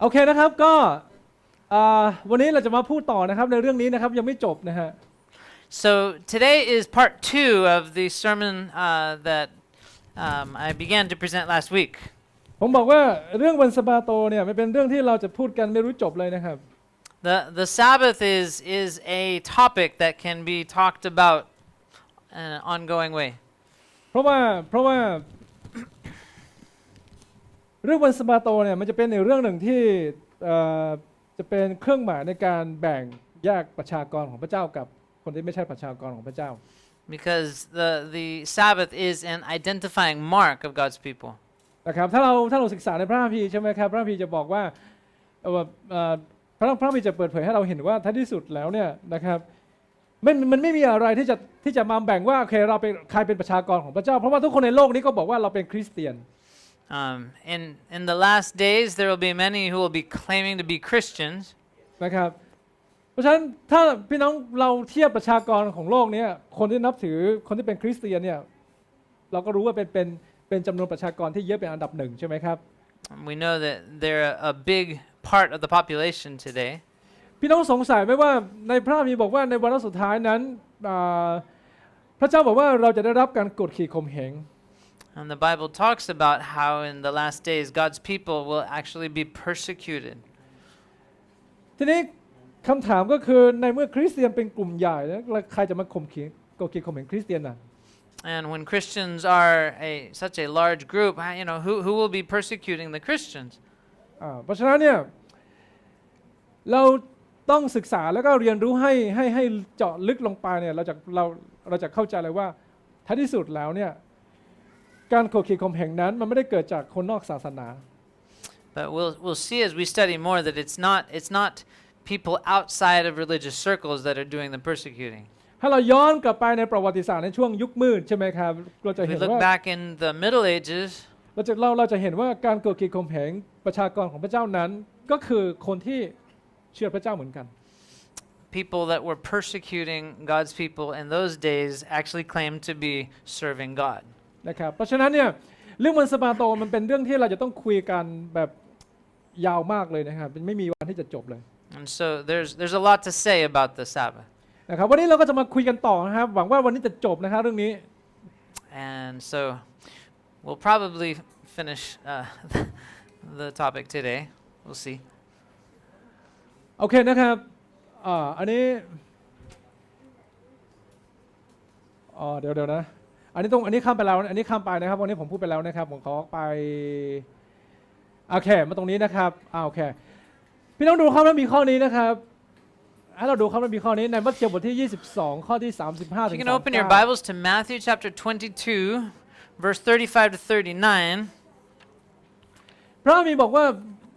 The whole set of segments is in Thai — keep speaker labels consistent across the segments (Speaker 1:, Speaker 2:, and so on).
Speaker 1: โอเคนะครับก็วันนี้เราจะมาพูดต่อนะครับในเรื่องนี้นะครับยังไม่จบนะฮะ
Speaker 2: So today is part 2 of the sermon that I began to present last week.
Speaker 1: ผมบอกว่าเรื่องวันสะบาโตเนี่ยมันเป็นเรื่องที่เราจะพูดกันไม่รู้จบเลยนะครับ
Speaker 2: The Sabbath is a topic that can be talked about in an ongoing way.
Speaker 1: เพราะว่าเรื่องวันสะบาโตเนี่ยมันจะเป็นในเรื่องหนึ่งที่จะเป็นเครื่องหมายในการแบ่งแยกประชากรของพระเจ้ากับคนที่ไม่ใช่ประชากรของพระเจ้า
Speaker 2: Because the Sabbath is an identifying mark of God's people.
Speaker 1: นะครับถ้าเราศึกษาในพระคัมภีร์ใช่ไหมครับพระคัมภีร์จะบอกว่าพระคัมภีร์จะเปิดเผยให้เราเห็นว่าท้ายที่สุดแล้วเนี่ยนะครับมันไม่มีอะไรที่จะมาแบ่งว่าโอเคเราเป็นใครเป็นประชากรของพระเจ้าเพราะว่าทุกคนในโลกนี้ก็บอกว่าเราเป็นคริสเตียน
Speaker 2: In the last days, there will be many who will be claiming to be Christians.
Speaker 1: นะครับเพราะฉะนั้นถ้าพี่น้องเราเทียบประชากรของโลกนี้คนที่นับถือคนที่เป็นคริสเตียนเนี่ยเราก็รู้ว่าเป็นจำนวนประชากรที่เยอะเป็นอันดับหนึ่งใช่ไหมครับ
Speaker 2: We know that they're a big part of the population today.
Speaker 1: พี่น้องสงสัยไหมว่าในพระคัมภีร์บอกว่าในวาระสุดท้ายนั้นพระเจ้าบอกว่าเราจะได้รับการกดขี่ข่มเหง
Speaker 2: And the Bible talks about how in the last days God's people will actually be persecuted.
Speaker 1: ทีนี้คำถามก็คือในเมื่อคริสเตียนเป็นกลุ่มใหญ่แล้วใครจะมาข่มขีกดขี่ข่มเหงคริสเตียนน่ะ
Speaker 2: And when Christians are such a large group, who will be persecuting the Christians?
Speaker 1: เพราะฉะนั้นเนี่ยเราต้องศึกษาแล้วก็เรียนรู้ให้เจาะลึกลงไปเนี่ยเราจะเข้าใจเลยว่าท้ายที่สุดแล้วเนี่ยการกดขี่ข่มเหงนั้นมันไม่ได้เกิดจากคนนอกศาสนา
Speaker 2: But we'll see as we study more that it's not people outside of religious circles that are doing the persecuting.
Speaker 1: ถ้าเราย้อนกลับไปในประวัติศาสตร์ในช่วงยุคมืดใช่ไหมครับเราจะเห็นว่า
Speaker 2: We look back in the Middle Ages.
Speaker 1: เราจะเห็นว่าการกดขี่ข่มเหงประชากรของพระเจ้านั้นก็คือคนที่เชื่อพระเจ้าเหมือนกัน
Speaker 2: People that were persecuting God's people in those days actually claimed to be serving God.
Speaker 1: นะครับเพราะฉะนั้นเนี่ยเรื่องวันสะบาโตมันเป็นเรื่องที่เราจะต้องคุยกันแบบยาวมากเลยนะครับไม่มีวันที่จะจบเลย
Speaker 2: And so there's a lot to say about the Sabbath.
Speaker 1: นะครับวันนี้เราก็จะมาคุยกันต่อนะครับหวังว่าวันนี้จะจบนะครับเรื่องนี้
Speaker 2: And so we'll probably finish the topic today. We'll see.
Speaker 1: โอเคนะครับอันนี้เดี๋ยวนะอันนี้ข้ามไปแล้วอันนี้ข้ามไปนะครับวันนี้ผมพูดไปแล้วนะครับผมขอไปโอเคมาตรงนี้นะครับโอเคพี่น้องดูข้อนั้นมีข้อนี้นะครับให้เราดูข้อนั้นมีข้อนี้ในมัทธิวบทที่22ข้อที่35ถึง
Speaker 2: You can open your Bibles to Matthew chapter 22 verse 35 to 39.
Speaker 1: พระคัมภีร์บอกว่า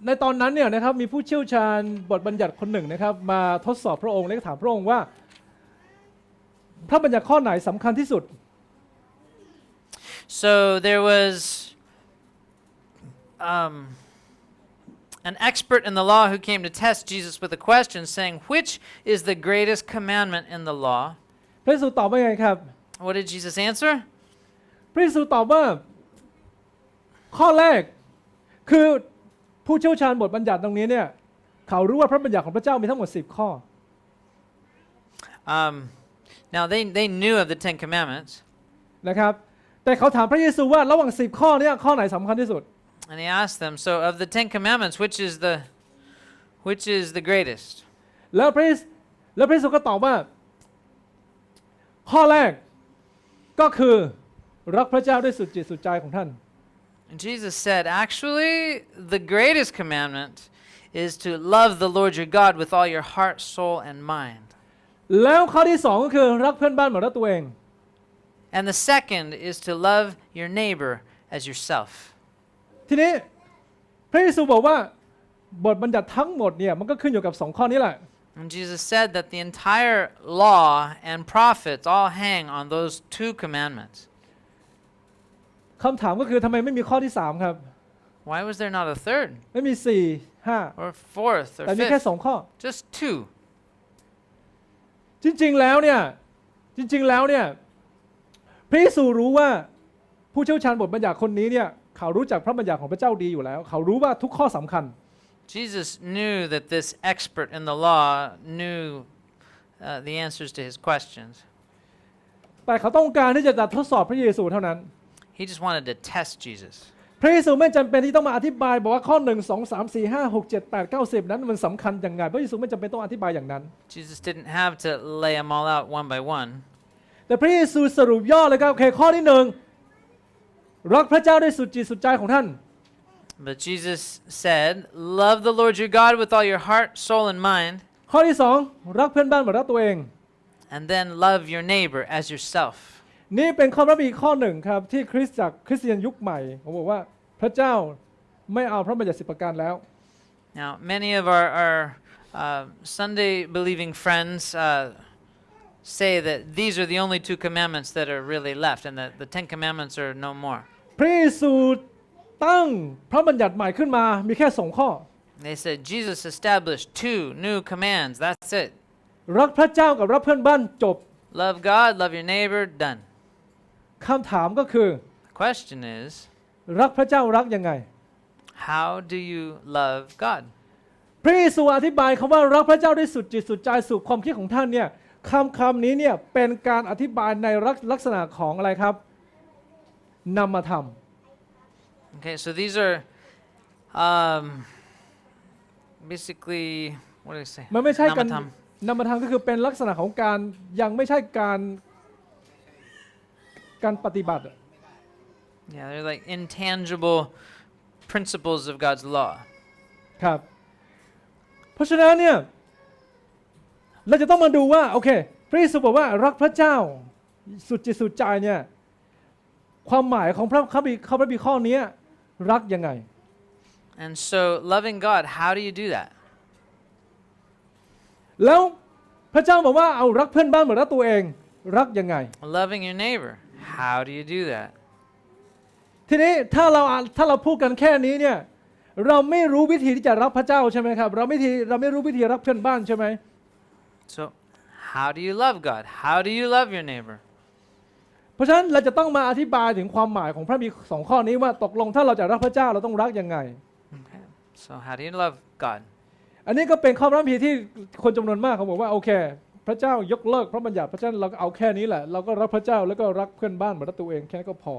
Speaker 1: ในตอนนั้นเนี่ยนะครับมีผู้เชี่ยวชาญบทบัญญัติคนหนึ่งนะครับมาทดสอบพระองค์และถามพระองค์ว่าพระบัญญัติข้อไหนสำคัญที่สุด
Speaker 2: So there was an expert in the law who came to test Jesus with a question saying, which is the greatest commandment in the law?
Speaker 1: พระเยซูตอบว่าไงครับ
Speaker 2: What did Jesus answer?
Speaker 1: พระเยซูตอบว่าข้อแรกคือผู้เชี่ยวชาญบทบัญญัติตรงนี้เนี่ยเขารู้ว่าพระบัญญัติของพระเจ้ามีทั้งหมด10ข้อ
Speaker 2: Now they knew of the 10 commandments.
Speaker 1: นะครับแต่เขาถามพระเยซูว่าระหว่าง10ข้อนี้ข้อไหนสำคัญที่สุด
Speaker 2: And he asked them, so of the 10 commandments, which is the greatest?
Speaker 1: แล้วพระเยซูก็ตอบว่าข้อแรกก็คือรักพระเจ้าด้วยสุดจิตสุดใจของท่าน
Speaker 2: And Jesus said, actually, the greatest commandment is to love the Lord your God with all your heart, soul, and mind.
Speaker 1: แล้วข้อที่2ก็คือรักเพื่อนบ้านเหมือนรักตัวเอง
Speaker 2: And the second is to love your neighbor as yourself.
Speaker 1: ทีนี้พระเยซูบอกว่าบทบัญญัติทั้งหมดเนี่ยมันก็ขึ้นอยู่กับ2ข้อนี้แหละ
Speaker 2: And Jesus said that the entire law and prophets all hang on those 2 commandments.
Speaker 1: คำถามก็คือทำไมไม่มีข้อที่3ครับ
Speaker 2: Why was there not a third?
Speaker 1: ไม่มี4 5
Speaker 2: Or fourth or
Speaker 1: แต่มีแค่
Speaker 2: fifth?
Speaker 1: 2ข้อ
Speaker 2: Just 2.
Speaker 1: จริงๆแล้วเนี่ยพระเยซูรู้ว่าผู้เชี่ยวชาญบทบัญญัติคนนี้เนี่ยเขารู้จักพระบัญญัติของพระเจ้าดีอยู่แล้วเขารู้ว่าทุกข้อสำคัญ
Speaker 2: Jesus knew that this expert in the law knew the answers to his questions.
Speaker 1: แต่เขาต้องการที่จะทดสอบพระเยซูเท่านั้น
Speaker 2: He just wanted to test Jesus.
Speaker 1: พระเยซูไม่จำเป็นที่ต้องมาอธิบายบอกว่าข้อ1 2 3 4 5 6 7 8 9 10นั้นมันสำคัญยังไงพระเยซูไม่จำเป็นต้องอธิบายอย่างนั้น
Speaker 2: Jesus didn't have to lay them all out one by one.
Speaker 1: แต่พระเยซูสรุปย่อเลยครับโอเคข้อที่1รักพระเจ้าด้วยสุดจิตสุดใจของท่าน
Speaker 2: But Jesus said, "Love the Lord your God with all your heart, soul, and mind."
Speaker 1: ข้อที่2รักเพื่อนบ้านเหมือนรักตัวเอง
Speaker 2: And then love your neighbor as yourself.
Speaker 1: นี่เป็นข้อพระบีข้อ1ครับที่คริสเตียนยุคใหม่ผมบอกว่าพระเจ้าไม่เอาพระบัญญัติ10 ประการแล้ว
Speaker 2: Now, many of our Sunday believing friends say that these are the only 2 commandments that are really left, and that the 10 commandments are no more.
Speaker 1: พระเยซูตั้งพระบัญญัติใหม่ขึ้นมามีแค่2ข้อ
Speaker 2: They said Jesus established 2 new commands. That's it.
Speaker 1: รักพระเจ้ากับรักเพื่อนบ้านจบ
Speaker 2: Love God, love your neighbor, done.
Speaker 1: คำถามก็คือ
Speaker 2: The question is,
Speaker 1: รักพระเจ้ารักยังไง
Speaker 2: how do you love God?
Speaker 1: พระเยซูอธิบายคำว่ารักพระเจ้าด้วยสุดจิตสุดใจสุดความคิดของท่านเนี่ยคำนี้เนี่ยเป็นการอธิบายในลักษณะของอะไรครับนามธรรม
Speaker 2: Okay, so these are basically, what do I say?
Speaker 1: มันไม่ใช่การ
Speaker 2: Namatham.
Speaker 1: นามธรรมก็คือเป็นลักษณะของการยังไม่ใช่การปฏิบัติ
Speaker 2: Yeah, they're like intangible principles of God's law.
Speaker 1: ครับเพราะฉะนั้นเนี่ยเราจะต้องมาดูว่าโอเคพระเยซูบอกว่ารักพระเจ้าสุดจิตสุดใจเนี่ยความหมายของพระคัมภีร์ข้อนี้รักยังไง
Speaker 2: And so, loving God, how do you do that?
Speaker 1: แล้วพระเจ้าบอกว่าเอารักเพื่อนบ้านเหมือนรักตัวเองรักยังไง
Speaker 2: Loving your neighbor, how do you do that?
Speaker 1: ทีนี้ถ้าเราพูดกันแค่นี้เนี่ยเราไม่รู้วิธีที่จะรักพระเจ้าใช่ไหมครับเราไม่รู้วิธีรักเพื่อนบ้านใช่ไหม
Speaker 2: So, how do you love God? How do you love your neighbor?
Speaker 1: เพราะฉะนั้นเราจะต้องมาอธิบายถึงความหมายของพระมี2ข้อนี้ว่าตกลงถ้าเราจะรักพระเจ้าเราต้องรักยังไง
Speaker 2: Okay. So, how do you love God?
Speaker 1: อันนี้ก็เป็นข้อพระคัมภีร์ที่คนจำนวนมากเขาบอกว่าโอเคพระเจ้ายกเลิกพระบัญญัติเพราะฉะนั้นเราก็เอาแค่นี้แหละเราก็รักพระเจ้าแล้วก็รักเพื่อนบ้านเหมือนรักตัวเองแค่ก็พอ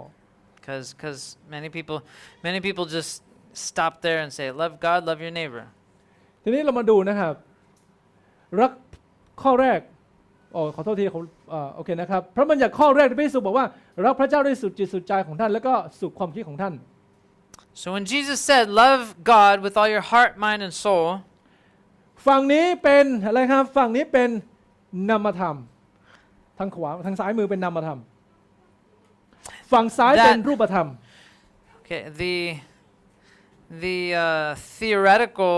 Speaker 2: Because many people just stop there and say, love God, love your neighbor.
Speaker 1: ทีนี้เรามาดูนะครับรักข้อแรกขอโทษทีโอเคนะครับพระบัญญัติข้อแรกที่พระเยซูบอกว่ารักพระเจ้าด้วยสุดจิตสุดใจของท่านแล้วก็สุดความคิดของท่าน
Speaker 2: So when Jesus said, love God with all your heart, mind, and soul,
Speaker 1: ฝั่งนี้เป็นอะไรครับฝั่งนี้เป็นนามธรรมทางขวาทางซ้ายมือเป็นนามธรรมฝั่งซ้ายเป็นรูปธรรม
Speaker 2: okay, the theoretical,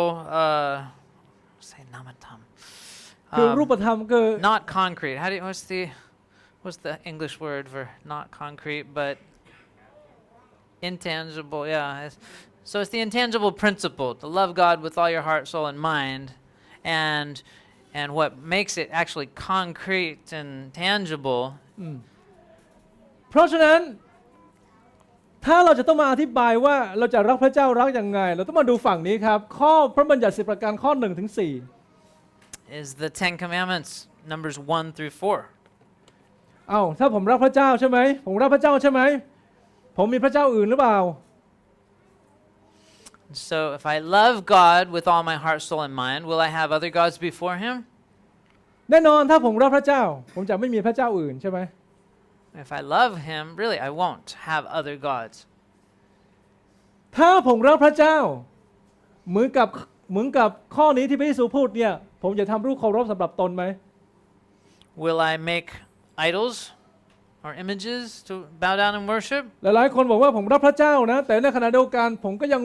Speaker 2: say namatam,
Speaker 1: คือรูปธรรมคือ
Speaker 2: not concrete. What's the English word for not concrete, but intangible? Yeah. So it's the intangible principle to love God with all your heart, soul, and mind, and what makes it actually concrete and tangible.
Speaker 1: เพราะฉะนั้นถ้าเราจะต้องมาอธิบายว่าเราจะรักพระเจ้ารักยังไงเราต้องมาดูฝั่งนี้ครับข้อพระบัญญัติ10 ประการข้อ1 ถึง 4
Speaker 2: is the 10 commandments, numbers 1 through 4.
Speaker 1: ถ้าผมรักพระเจ้าใช่ไหมผมรักพระเจ้าใช่ไหมผมมีพระเจ้าอื่นหรือเปล่า
Speaker 2: So if I love God with all my heart, soul, and mind, will I have other gods before Him?
Speaker 1: แน่นอนถ้าผมรักพระเจ้าผมจะไม่มีพระเจ้าอื่นใช่ไหม
Speaker 2: If I love Him, really, I won't have other gods.
Speaker 1: ถ้าผมรักพระเจ้าเหมือนกับข้อนี้ที่พระเยซูพูดเนี่ยผมจะทำรูปเคารพสำหรับตนไหม
Speaker 2: Will I make idols or images to bow down and worship?
Speaker 1: หลายๆคนบอกว่าผมรักพระเจ้านะแต่ในขณะเดียวกันผมก็ยัง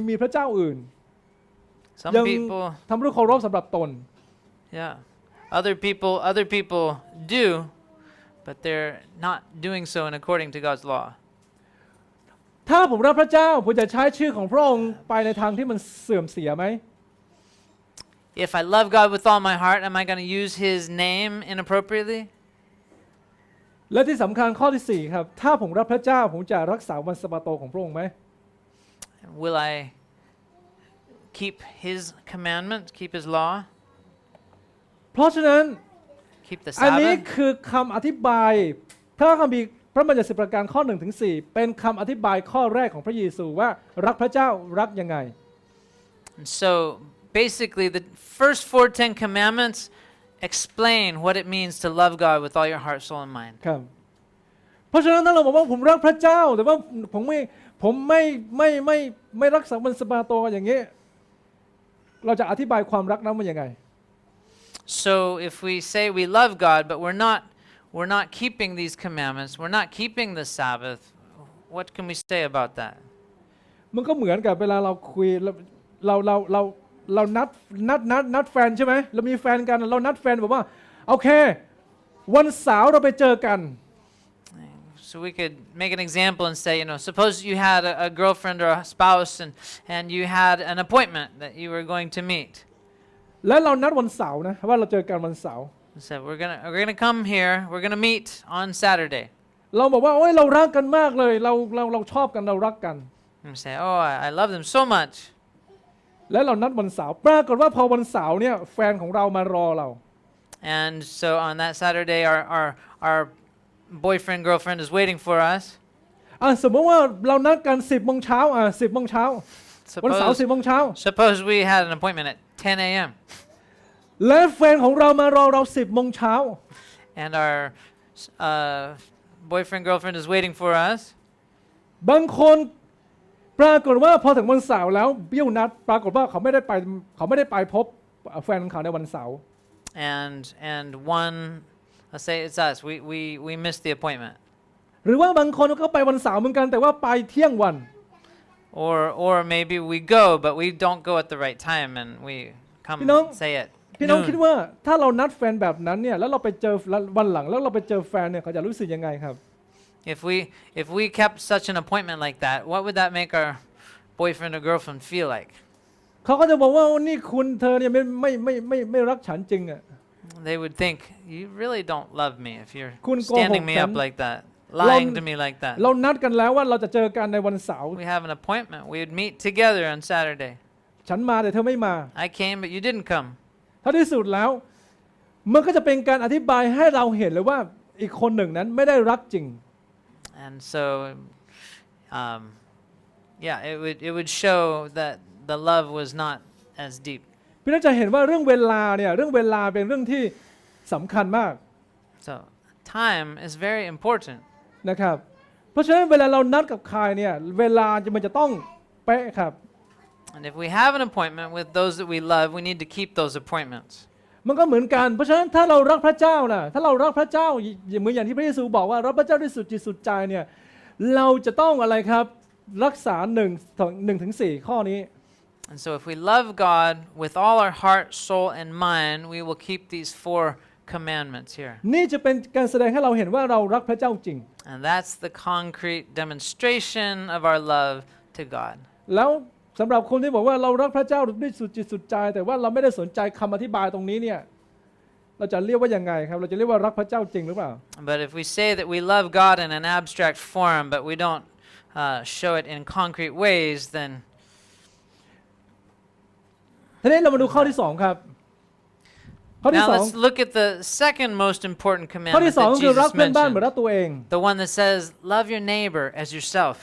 Speaker 1: มีพระเจ้าอื่น
Speaker 2: Some
Speaker 1: ยัง
Speaker 2: people,
Speaker 1: ทำรูปเคารพสำหรับตน
Speaker 2: yeah, other people do, but they're not doing so in according to God's law.
Speaker 1: ถ้าผมรักพระเจ้าผมจะใช้ชื่อของพระองค์ไปในทางที่มันเสื่อมเสียไหม
Speaker 2: If I love God with all my heart, am I going to use His name inappropriately?
Speaker 1: และที่สำคัญข้อที่4ครับถ้าผมรักพระเจ้าผมจะรักษาวันสะบาโตของพระองค์ไหม
Speaker 2: Will I keep His commandment, keep His law,
Speaker 1: เพราะฉะนั้น
Speaker 2: keep the
Speaker 1: อันนี้
Speaker 2: Sabbath.
Speaker 1: คือคำอธิบายพระคัมภีร์พระบัญญัติ10 ประการข้อ 1-4 เป็นคำอธิบายข้อแรกของพระเยซูว่ารักพระเจ้ารักยังไง
Speaker 2: And so basically, the first 4 Ten Commandments explain what it means to love God with all your heart, soul, and mind.
Speaker 1: ครับเพราะฉะนั้นถ้าเราบอกว่าผมรักพระเจ้าแต่ว่าผมไม่รักษาวันสะบาโตอย่างนี้เราจะอธิบายความรักนั้นว่ายังไง
Speaker 2: So if we say we love God, but we're not keeping these commandments, we're not keeping the Sabbath, what can we say about that?
Speaker 1: มันก็เหมือนกับเวลาเราคุยเรานัดแฟนใช่ไหมเรามีแฟนกันเรานัดแฟนบอกว่าโอเควันเสาร์เราไปเจอกัน
Speaker 2: So we could make an example and say, suppose you had a girlfriend or a spouse and you had an appointment that you were going to meet.
Speaker 1: แล้วเรานัดวันเสาร์นะว่าเราเจอกันวันเสาร์
Speaker 2: So we're gonna come here. We're gonna meet on Saturday.
Speaker 1: เราบอกว่าโอ้ยเรารักกันมากเลยเราชอบกันเรารักกัน
Speaker 2: And we say, oh, I love them so much.
Speaker 1: แล้วเรานัดวันเสาร์ปรากฏว่าพอวันเสาร์เนี่ยแฟนของเรามารอเรา
Speaker 2: And so on that Saturday, our boyfriend girlfriend is waiting for us.
Speaker 1: สมมติว่าเรานัดกัน10 โมงเช้า10 โมงเช้าวันเสาร์10 โมงเช้า
Speaker 2: Suppose we had an appointment at 10 a.m.
Speaker 1: และแฟนของเรามารอเรา10 โมงเช้า
Speaker 2: and our boyfriend girlfriend is waiting for us.
Speaker 1: บางคนปรากฏว่าพอถึงวันเสาร์แล้วเบี้ยวนัดปรากฏว่าเขาไม่ได้ไปพบแฟนของเขาในวันเสาร์
Speaker 2: And one, let's say it's us. We missed the appointment.
Speaker 1: หรือว่าบางคนก็ไปวันเสาร์เหมือนกันแต่ว่าไปเที่ยงวัน
Speaker 2: Or maybe we go but we don't go at the right time and we come say it.
Speaker 1: พี่น้อง
Speaker 2: noon.
Speaker 1: คิดว่าถ้าเรานัดแฟนแบบนั้นเนี่ยแล้วเราไปเจอวันหลังแล้วเราไปเจอแฟนเนี่ยเขาจะรู้สึกยังไงครับ
Speaker 2: If we kept such an appointment like that, what would that make our boyfriend or girlfriend feel like?
Speaker 1: เขาก็จะบอกว่านี่คุณเธอเนี่ยไม่รักฉันจริงอ่ะ
Speaker 2: They would think, you really don't love me if you're
Speaker 1: คุณโกหก
Speaker 2: standing me
Speaker 1: ฉั
Speaker 2: up
Speaker 1: น
Speaker 2: like that, lying to me like that.
Speaker 1: เรานัดกันแล้วว่าเราจะเจอกันในวันเสาร์
Speaker 2: We have an appointment. We would meet together on Saturday.
Speaker 1: ฉันมาแต่เธอไม่มา
Speaker 2: I came, but you didn't come.
Speaker 1: ถ้าที่สุดแล้วมันก็จะเป็นการอธิบายให้เราเห็นเลยว่าอีกคนหนึ่งนั้นไม่ได้รักจริง
Speaker 2: And so, it would show that the love was not as deep.
Speaker 1: พี่น้องจะเห็นว่าเรื่องเวลาเนี่ยเรื่องเวลาเป็นเรื่องที่สำคัญมาก
Speaker 2: So, time is very important.
Speaker 1: นะครับเพราะฉะนั้นเวลาเรานัดกับใครเนี่ยเวลามันจะต้องเป๊ะครับ
Speaker 2: And if we have an appointment with those that we love, we need to keep those appointments.
Speaker 1: มันก็เหมือนกันเพราะฉะนั้นถ้าเรารักพระเจ้านะถ้าเรารักพระเจ้าเหมือนอย่างที่พระเยซูบอกว่ารักพระเจ้าด้วยสุดจิตสุดใจเนี่ยเราจะต้องอะไรครับรักษา1-4 ข้อนี้
Speaker 2: And so if we love God with all our heart, soul, and mind, we will keep these 4 commandments here.
Speaker 1: นี่จะเป็นการแสดงให้เราเห็นว่าเรารักพระเจ้าจริง
Speaker 2: And that's the concrete demonstration of our love to God.
Speaker 1: แล้วสำหรับคนที่บอกว่าเรารักพระเจ้าด้วยสุดจิตสุดใจแต่ว่าเราไม่ได้สนใจคำอธิบายตรงนี้เนี่ยเราจะเรียกว่ายังไงครับเราจะเรียกว่ารักพระเจ้าจริงหรือเปล่า
Speaker 2: But if we say that we love God in an abstract form, but we don't show it in concrete ways, then
Speaker 1: ทีนี้เรามาดูข้อที่2ครับข้อที่
Speaker 2: now let's look at the second most important
Speaker 1: ข้อที่
Speaker 2: commandment that
Speaker 1: 2คือรัก
Speaker 2: Jesus
Speaker 1: เพื่อนบ้านเหมือนรั
Speaker 2: mentioned.
Speaker 1: กตัวเอง
Speaker 2: The one that says, love your neighbor as yourself.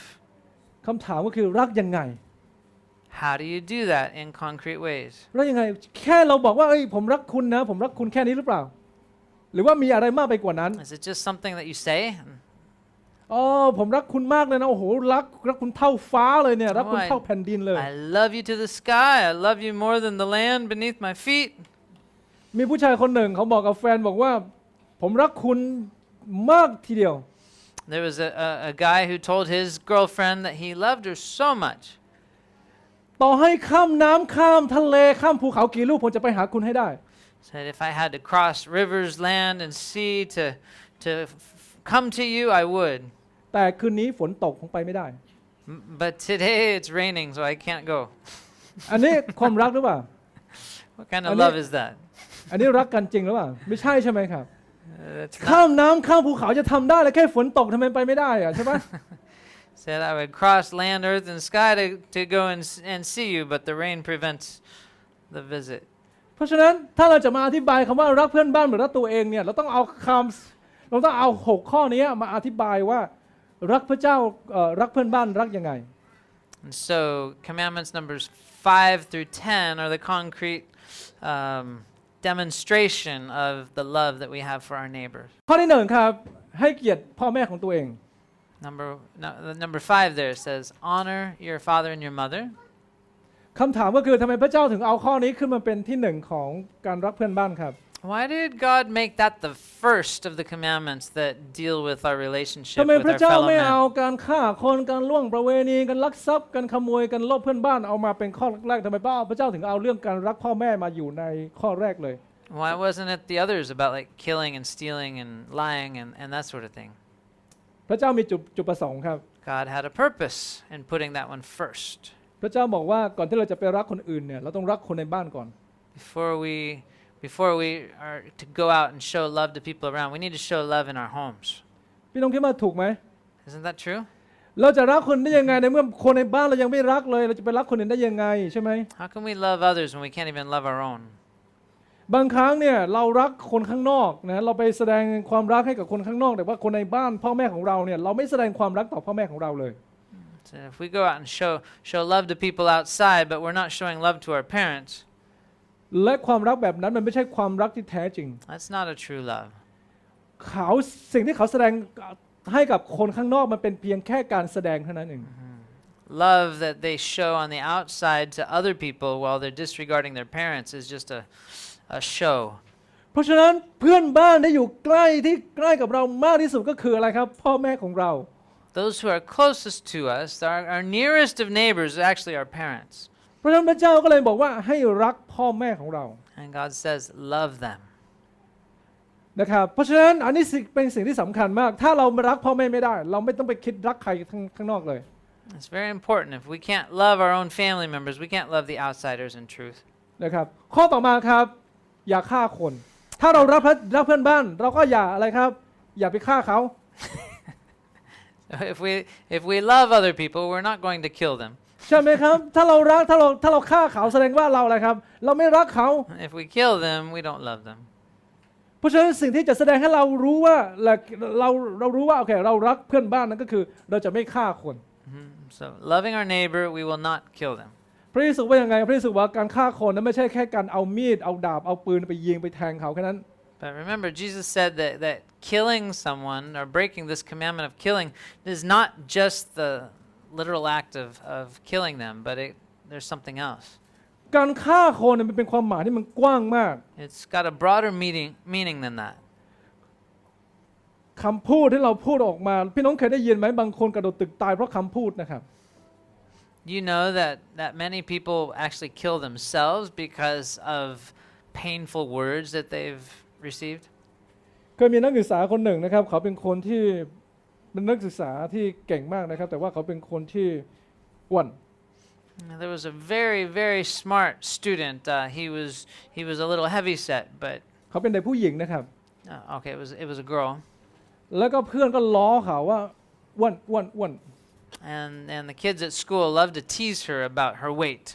Speaker 1: คำถามก็คือรักยังไง
Speaker 2: How do you do that in concrete ways?
Speaker 1: รักยังไงแค่เราบอกว่าเอ้ยผมรักคุณนะผมรักคุณแค่นี้หรือเปล่าหรือว่ามีอะไรมากไปกว่านั้น
Speaker 2: Is it just something that you say?
Speaker 1: อ๋อผมรักคุณมากเลยนะโอ้โหรักคุณเท่าฟ้าเลยเนี่ยรักคุณเท่าแผ่นดินเลย
Speaker 2: I love you to the sky. I love you more than the land beneath my feet.
Speaker 1: มีผู้ชายคนหนึ่งเขาบอกกับแฟนบอกว่าผมรักคุณมากทีเดียว
Speaker 2: There was a guy who told his girlfriend that he loved her so much.
Speaker 1: ต่อให้ข้ามน้ำข้ามทะเลข้ามภูเขากี่ลูกผมจะไปหาคุณให้ได้
Speaker 2: Said if I had to cross rivers, land, and sea to come to you, I would.
Speaker 1: แต่คืนนี้ฝนตกคงไปไม่ได้
Speaker 2: But today it's raining, so I can't go.
Speaker 1: อันนี้ความรักหรือเปล่า
Speaker 2: What kind of love is that?
Speaker 1: อันนี้รักกันจริงหรือเปล่าไม่ใช่ใช่ไหมครับ
Speaker 2: That's
Speaker 1: ข้ามน้ำข้ามภูเขาจะทำได้แล้วแค่ฝนตกทำไมไปไม่ได้อะใช่ไหม
Speaker 2: Said I would cross land, earth, and sky to go and see you, but the rain prevents the visit.
Speaker 1: เพราะฉะนั้นถ้าเราจะมาอธิบายคำว่ารักเพื่อนบ้านเหมือนรักตัวเองเนี่ยเราต้องเอา6ข้อนี้มาอธิบายว่ารักพระเจ้ารักเพื่อนบ้านรักยังไง
Speaker 2: And so commandments numbers 5 through 10 are the concrete demonstration of the love that we have for our neighbors.
Speaker 1: ข้อที่1ครับให้เกียรติพ่อแม่ของตัวเอง
Speaker 2: Number 5 there says honor your father and your mother.
Speaker 1: คำถามก็คือทำไมพระเจ้าถึงเอาข้อนี้ขึ้นมาเป็นที่1ของการรักเพื่อนบ้านครับ
Speaker 2: Why did God make that the first of the commandments that deal with our relationship
Speaker 1: ทำไม
Speaker 2: with
Speaker 1: พระ
Speaker 2: our
Speaker 1: เจ้า
Speaker 2: fellow
Speaker 1: ไม่เอา
Speaker 2: men?
Speaker 1: การฆ่าคนการล่วงประเวณีการลักทรัพย์การขโมยการลบเพื่อนบ้านเอามาเป็นข้อแรกทำไมพระเจ้าถึงเอาเรื่องการรักพ่อแม่มาอยู่ในข้อแรกเลย
Speaker 2: Why wasn't it the others about like killing and stealing and lying and that sort of thing?
Speaker 1: พระเจ้ามีจุดประสงค์ครับ
Speaker 2: God had a purpose in putting that one first.
Speaker 1: พระเจ้าบอกว่าก่อนที่เราจะไปรักคนอื่นเนี่ยเราต้องรักคนในบ้านก่อน
Speaker 2: Before we are to go out and show love to people around, we need to show love in our homes.
Speaker 1: พี่น้องคิดว่าถูกไหม
Speaker 2: Isn't that true?
Speaker 1: เราจะรักคนได้ยังไงในเมื่อคนในบ้านเรายังไม่รักเลยเราจะไปรักคนอื่นได้ยังไงใช่ไหม
Speaker 2: How can we love others when we can't even love our own?
Speaker 1: บางครั้งเนี่ยเรารักคนข้างนอกนะเราไปแสดงความรักให้กับคนข้างนอกแต่ว่าคนในบ้านพ่อแม่ของเราเนี่ยเราไม่แสดงความรักต่อพ่อแม่ของเราเลย
Speaker 2: So if we go out and show love to people outside, but we're not showing love to our parents,
Speaker 1: และความรักแบบนั้นมันไม่ใช่ความรักที่แท้จริง
Speaker 2: that's not a true love.
Speaker 1: สิ่งที่เขาแสดงให้กับคนข้างนอกมันเป็นเพียงแค่การแสดงเท่านั้นเอง
Speaker 2: Love that they show on the outside to other people while they're disregarding their parents is just a show.
Speaker 1: เพราะฉะนั้นเพื่อนบ้านที่อยู่ใกล้กับเรามากที่สุดก็คืออะไรครับพ่อแม่ของเรา
Speaker 2: Those who are closest to us, our nearest of neighbors, are actually our parents.
Speaker 1: เพราะฉะนั้นพระเจ้าก็เลยบอกว่าให้รักพ่อแม่ของเรา
Speaker 2: And God says, love them.
Speaker 1: นะครับเพราะฉะนั้นอันนี้เป็นสิ่งที่สำคัญมากถ้าเรารักพ่อแม่ไม่ได้เราไม่ต้องไปคิดรักใครข้างนอกเลย
Speaker 2: It's very important. If we can't love our own family members, we can't love the outsiders in truth.
Speaker 1: นะครับข้อต่อมาครับอย่าฆ่าคนถ้าเรารักเพื่อนบ้านเราก็อย่าอะไรครับอย่าไปฆ่าเขา
Speaker 2: If we love other people, we're not going to kill them.
Speaker 1: ใช่ไหมครับถ้าเราฆ่าเขาแสดงว่าเราอะไรครับเราไม่รักเขา
Speaker 2: If we kill them, we don't love them.
Speaker 1: เพราะฉะนั้นสิ่งที่จะแสดงให้เรารู้ว่าเรารู้ว่าโอเคเรารักเพื่อนบ้านนั่นก็คือเราจะไม่ฆ่าคน
Speaker 2: So loving our neighbor, we will not kill them.
Speaker 1: พระเยซูว่ายังไงพระเยซูว่าการฆ่าคนนั้นไม่ใช่แค่การเอามีดเอาดาบเอาปืนไปยิงไปแทงเขาแค่นั้น
Speaker 2: But remember, Jesus said that killing someone or breaking this commandment of killing is not just the literal act of killing them, but there's something else.
Speaker 1: การฆ่าคนมันเป็นความหมายที่มันกว้างมาก
Speaker 2: It's got a broader meaning than that.
Speaker 1: คำพูดที่เราพูดออกมาพี่น้องเคยได้ยินไหมบางคนกระโดดตึกตายเพราะคำพูดนะครับ
Speaker 2: You know that many people actually kill themselves because of painful words that they've received.
Speaker 1: เคยมีนักศึกษาคนหนึ่งนะครับเขาเป็นคนที่เป็นนักศึกษาที่เก่งมากนะครับแต่ว่าเขาเป็นคนที่อ้วน
Speaker 2: There was a very smart student. He was a little heavy set, but
Speaker 1: เขาเป็นเด็กผู้หญิงนะครับ
Speaker 2: okay, it was a girl.
Speaker 1: แล้วก็เพื่อนก็ล้อเขาว่าอ้วน
Speaker 2: And the kids at school loved to tease her about her weight.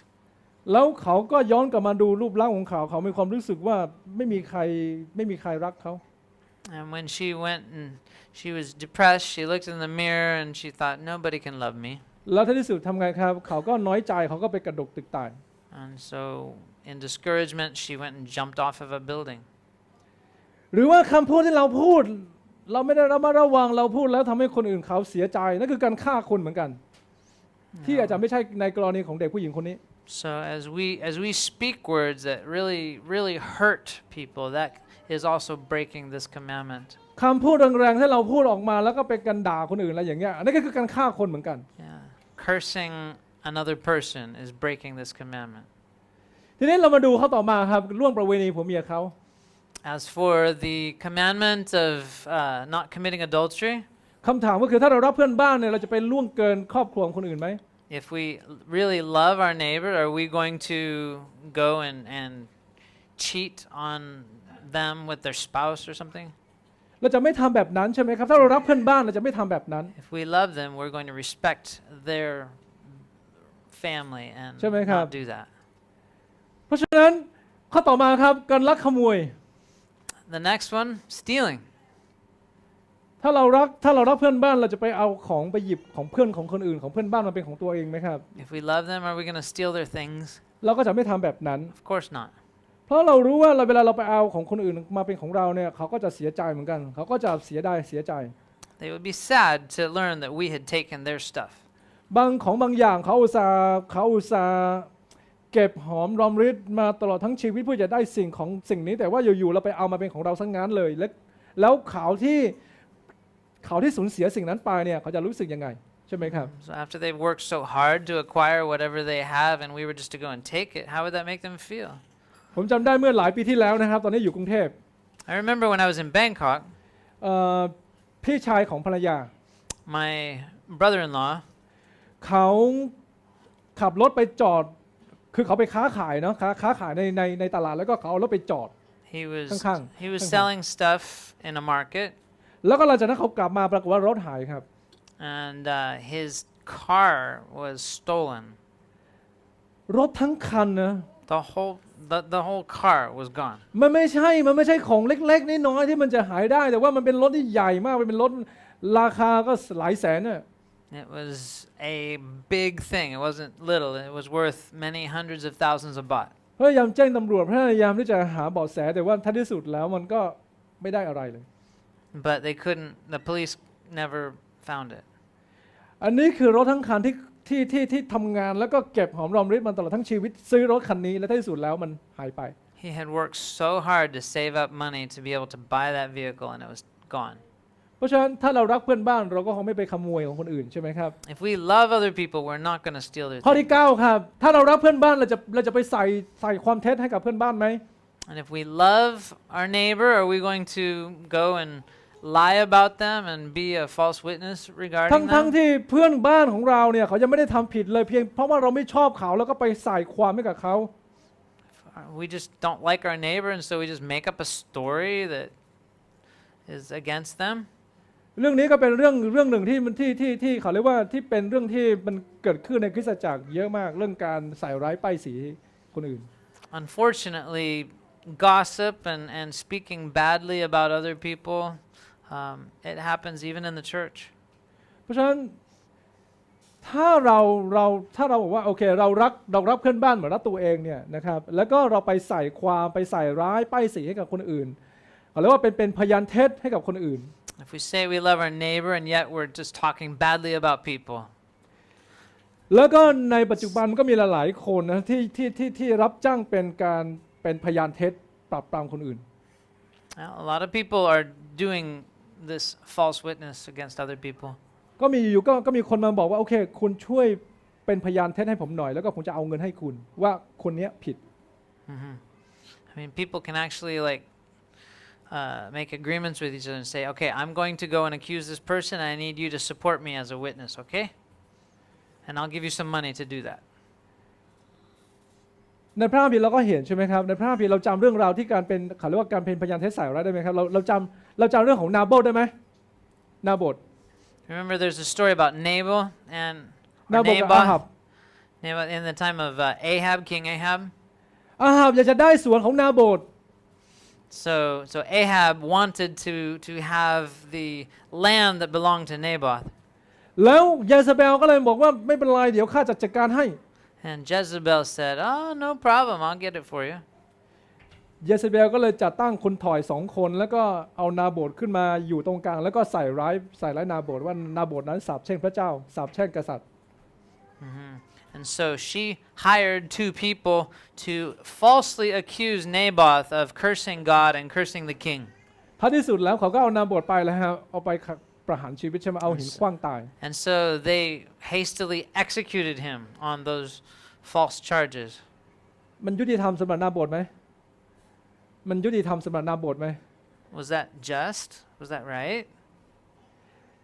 Speaker 1: แล้วเขาก็ย้อนกลับมาดูรูปร่างของเขาเขามีความรู้สึกว่าไม่มีใครรักเขา
Speaker 2: And when she went and she was depressed, she looked in the mirror and she thought, nobody can love me.
Speaker 1: แล้วที่สุดทำไงครับเขาก็น้อยใจเขาก็ไปกระโดดตึกตาย
Speaker 2: And so in discouragement, she went and jumped off of a building.
Speaker 1: หรือว่าคำพูดที่เราพูดเราไม่ได้ระมัดระวังเราพูดแล้วทำให้คนอื่นเขาเสียใจนั่นคือการฆ่าคนเหมือนกันที่อาจจะไม่ใช่ในกรณีของเด็กผู้หญิงคนนี้
Speaker 2: So as we speak words that really hurt people, that is also breaking this commandment.
Speaker 1: คำพูดแรงๆที่เราพูดออกมาแล้วก็ไปกันด่าคนอื่นอะไรอย่างเงี้ยอันนี้ก็คือการฆ่าคนเหมือนกัน
Speaker 2: Yeah. Cursing another person is breaking this commandment.
Speaker 1: ทีนี้เรามาดูเขาต่อมาครับล่วงประเวณีผัวเมียเขา
Speaker 2: As for the commandment of not committing adultery,
Speaker 1: คำถามก็คือถ้าเรารักเพื่อนบ้านเนี่ยเราจะไปล่วงเกินครอบครัวของคนอื่นไหม
Speaker 2: if we really love our neighbor, are we going to go and cheat on them with their spouse or something?
Speaker 1: เราจะไม่ทำแบบนั้นใช่ไหมครับถ้าเรารักเพื่อนบ้านเราจะไม่ทำแบบนั้น
Speaker 2: If we love them, we're going to respect their family and
Speaker 1: ใช่ไหมครับ
Speaker 2: not do that.
Speaker 1: เพราะฉะนั้นข้อต่อมาครับการลักขโมย
Speaker 2: The next one, stealing.
Speaker 1: ถ้าเรารักเพื่อนบ้านเราจะไปเอาของไปหยิบของเพื่อนของคนอื่นของเพื่อนบ้านมาเป็นของตัวเองไหมครับ
Speaker 2: If we love them, are we going to steal their things?
Speaker 1: เราก็จะไม่ทำแบบนั้น
Speaker 2: Of course not.
Speaker 1: เพราะเรารู้ว่าเวลาเราไปเอาของคนอื่นมาเป็นของเราเนี่ยเขาก็จะเสียใจเหมือนกันเขาก็จะเสียใจ
Speaker 2: They would be sad to learn that we had taken their stuff.
Speaker 1: บางอย่างเขาอุตส่าห์เก็บหอมรอมริบมาตลอดทั้งชีวิตเพื่อจะได้สิ่งนี้แต่ว่าอยู่ๆเราไปเอามาเป็นของเราซะงั้นเลยแล้วเขาที่สูญเสียสิ่งนั้นไปเนี่ยเขาจะรู้สึกยังไงใช่ไหมครับ
Speaker 2: So after they've worked so hard to acquire whatever they have and we were just to go and take it, how would that make them feel?
Speaker 1: ผมจำได้เมื่อหลายปีที่แล้วนะครับตอนนี้อยู่กรุงเทพ
Speaker 2: I remember when I was in Bangkok,
Speaker 1: พี่ชายของภรรยา
Speaker 2: my brother-in-law,
Speaker 1: เขาขับรถไปจอดคือเขาไปค้าขายเนาะค้าขายในตลาดแล้วก็เขาเอารถไปจอด ข้างๆ
Speaker 2: he was selling stuff in a market
Speaker 1: แล้วก็หลังจากนั้นเขากลับมาปรากฏว่ารถหายครับ
Speaker 2: and his car was stolen.
Speaker 1: รถทั้งคันนะ
Speaker 2: The whole car was gone.
Speaker 1: มันไม่ใช่ของเล็กๆน้อยๆที่มันจะหายได้แต่ว่ามันเป็นรถที่ใหญ่มากเป็นรถราคาก็หลายแสนน่ะ
Speaker 2: It was a big thing. It wasn't little. It was worth many hundreds of thousands of baht.
Speaker 1: พยายามแจ้งตำรวจพยายามที่จะหาเบาะแสแต่ว่าท้ายที่สุดแล้วมันก็ไม่ได้อะไรเลย
Speaker 2: But they couldn't. The police never found it.
Speaker 1: อันนี้คือรถทั้งคันที่ทำงานแล้วก็เก็บหอมรอมริบมาตลอดทั้งชีวิตซื้อรถคันนี้และท้ายที่สุดแล้วมันหายไป
Speaker 2: He had worked so hard to save up money to be able to buy that vehicle, and it was gone.
Speaker 1: เพราะฉะนั้นถ้าเรารักเพื่อนบ้านเราก็คงไม่ไปขโมยของคนอื่นใช่ไหมครับ
Speaker 2: If we love other people, we're not going to steal their
Speaker 1: ข้อที่
Speaker 2: things.
Speaker 1: 9ครับถ้าเรารักเพื่อนบ้านเราจะไปใส่ความเท็จให้กับเพื่อนบ้านไหม
Speaker 2: And if we love our neighbor, are we going to go and lie about them and be a false witness regarding
Speaker 1: ทั้ง
Speaker 2: them?
Speaker 1: ที่เพื่อนบ้านของเราเนี่ยเขายังไม่ได้ทำผิดเลยเพียงเพราะว่าเราไม่ชอบเขาแล้วก็ไปใส่ความให้กับเขา
Speaker 2: We just don't like our neighbor, and so we just make up a story that is against them.
Speaker 1: เรื่องนี้ก็เป็นเรื่องหนึ่งที่เขาเรียกว่าที่เป็นเรื่องที่มันเกิดขึ้นในคริสตจักรเยอะมากเรื่องการใส่ร้ายป้ายสีคนอื่น
Speaker 2: Unfortunately, gossip and speaking badly about other people, it happens even in the church.
Speaker 1: เพราะฉะนั้นถ้าเราบอกว่าโอเคเรารักเพื่อนบ้านเหมือนรักตัวเองเนี่ยนะครับแล้วก็เราไปใส่ร้ายป้ายสีให้กับคนอื่นเขาเรียกว่าเป็นพยานเท็จให้กับคนอื่น
Speaker 2: If we say we love our neighbor and yet we're just talking badly about people.
Speaker 1: แล้วก็ในปัจจุบันก็มีหลายๆคนนะที่รับจ้างเป็นพยานเท็จปราบปรามคนอื่น
Speaker 2: Well, a lot of people are doing this false witness against other people.
Speaker 1: ก็มีคนมาบอกว่าโอเคคุณช่วยเป็นพยานเท็จให้ผมหน่อยแล้วก็ผมจะเอาเงินให้คุณว่าคนนี้ผิด
Speaker 2: I mean, people can actually make agreements with each other and say, okay, I'm going to go and accuse this person. I need you to support me as a witness, okay? And I'll give you some money to do that.
Speaker 1: ในพระคัมภีร์เราก็เห็นใช่ไหมครับในพระคัมภีร์เราจำเรื่องราวที่การเป็นเขาเรียกว่าการเป็นพยานเท็จใส่ร้ายได้ไหมครับเราจำเรื่องของนาโบทได้ไหมนาโบท
Speaker 2: Remember, there's a story about Nabal and
Speaker 1: นาโบทกับอาหับ
Speaker 2: Nabal in the time of Ahab, King Ahab.
Speaker 1: อาหับอยากจะได้สวนของนาโบท
Speaker 2: So Ahab wanted to have the land that belonged to Naboth.
Speaker 1: แล้วยาซาเบลก็เลยบอกว่าไม่เป็นไรเดี๋ยวข้าจัดการให้
Speaker 2: And Jezebel said, oh, no problem, I'll get it for you.
Speaker 1: ยาซาเบลก็เลยจัดตั้งคนถอย2 คนแล้วก็เอานาโบทขึ้นมาอยู่ตรงกลางแล้วก็ใส่ร้ายนาโบทว่านาโบทนั้นสาปแช่งพระเจ้าสาปแช่งกษัตริย์
Speaker 2: And so she hired 2 people to falsely accuse Naboth of cursing God and cursing the king.
Speaker 1: ท้ายที่สุดแล้วเขาก็เอานาโบทไปแล้วฮะเอาไปประหารชีวิตใช่ไหมเอาหินขว้างตาย
Speaker 2: And so they hastily executed him on those false charges.
Speaker 1: มันยุติธรรมสำหรับนาโบทไหมมันยุติธรรมสำหรับนาโบทไหม
Speaker 2: Was that just? Was that right?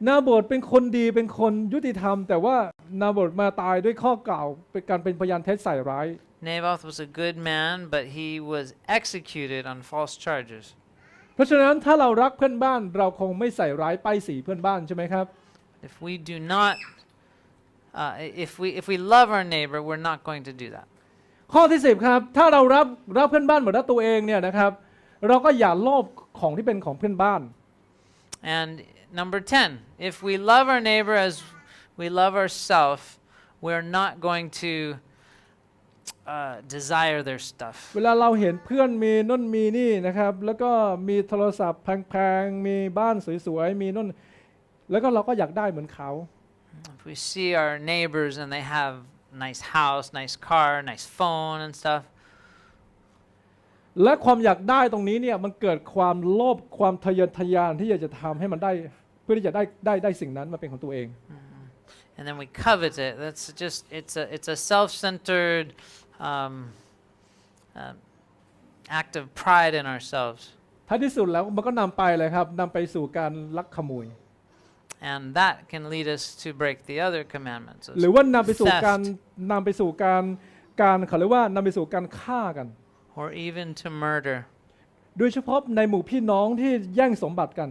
Speaker 1: นาโบทเป็นคนดีเป็นคนยุติธรรมแต่ว่านาโบทมาตายด้วยข้อกล่าวเป็นการเป็นพยานเท็จใส่ร้าย
Speaker 2: Naboth was a good man, but he was executed on false charges.
Speaker 1: เพราะฉะนั้นถ้าเรารักเพื่อนบ้านเราคงไม่ใส่ร้ายป้ายสีเพื่อนบ้านใช่ไหมครับ
Speaker 2: If we do not, if we love our neighbor, we're not going to do that.
Speaker 1: ข้อที่10ครับถ้าเรารักเพื่อนบ้านเหมือนรักตัวเองเนี่ยนะครับเราก็อย่าโลภของที่เป็นของเพื่อนบ้าน
Speaker 2: And number 10, if we love our neighbor as we love ourselves, we're not going to desire their stuff.
Speaker 1: เวลาเราเห็นเพื่อนมีนู่นมีนี่นะครับแล้วก็มีโทรศัพท์แพงๆมีบ้านสวยๆมีนู่นแล้วก็เราก็อยากได้เหมือนเขา
Speaker 2: If we see our neighbors and they have nice house, nice car, nice phone and stuff,
Speaker 1: และความอยากได้ตรงนี้เนี่ยมันเกิดความโลภความทะเยอทะยานที่อยากจะทำให้มันได้เพื่อที่จะได้สิ่งนั้นมาเป็นของตัวเอง
Speaker 2: and then we covet it. That's just it's a self-centered act of pride in ourselves,
Speaker 1: ท้ายที่สุดแล้วมันก็นำไปเลยครับนำไปสู่การลักขโมย
Speaker 2: and that can lead us to break the other commandments.
Speaker 1: หรือว่านำไปสู่
Speaker 2: Theft.
Speaker 1: การเขาเรียกว่านำไปสู่การฆ่ากัน
Speaker 2: Or even to murder.
Speaker 1: โดยเฉพาะในหมู่พี่น้องที่แย่งสมบัติกัน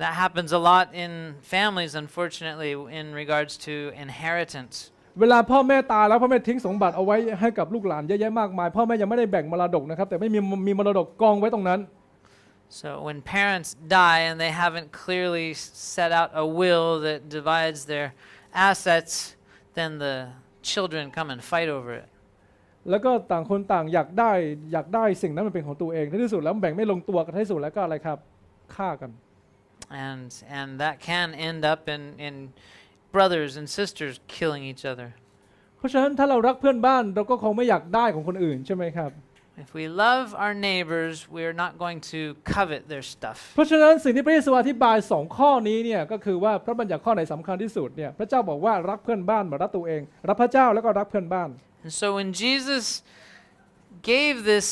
Speaker 2: That happens a lot in families, unfortunately, in regards to inheritance.
Speaker 1: เวลาพ่อแม่ตายแล้วพ่อแม่ทิ้งสมบัติเอาไว้ให้กับลูกหลานเยอะแยะมากมายพ่อแม่ยังไม่ได้แบ่งมรดกนะครับแต่ไม่มีมรดกกองไว้ตรงนั้น
Speaker 2: So when parents die and they haven't clearly set out a will that divides their assets, then the children come and fight over it.
Speaker 1: แล้วก็ต่างคนต่างอยากได้สิ่งนั้นมันเป็นของตัวเองในที่สุดแล้วแบ่งไม่ลงตัวกันในที่สุดแล้วก็อะไรครับฆ่ากัน
Speaker 2: And that can end up in brothers and sisters killing each other.
Speaker 1: เพราะฉะนั้นถ้าเรารักเพื่อนบ้านเราก็คงไม่อยากได้ของคนอื่นใช่ไหมครับ
Speaker 2: If we love our neighbors, we are not going to covet their stuff.
Speaker 1: เพราะฉะนั้นสิ่งที่พระเยซูอธิบาย2ข้อนี้เนี่ยก็คือว่าพระบัญญัติข้อไหนสำคัญที่สุดเนี่ยพระเจ้าบอกว่ารักเพื่อนบ้านเหมือนรักตัวเองรักพระเจ้าแล้วก็รักเพื่อนบ้าน
Speaker 2: And so when Jesus gave this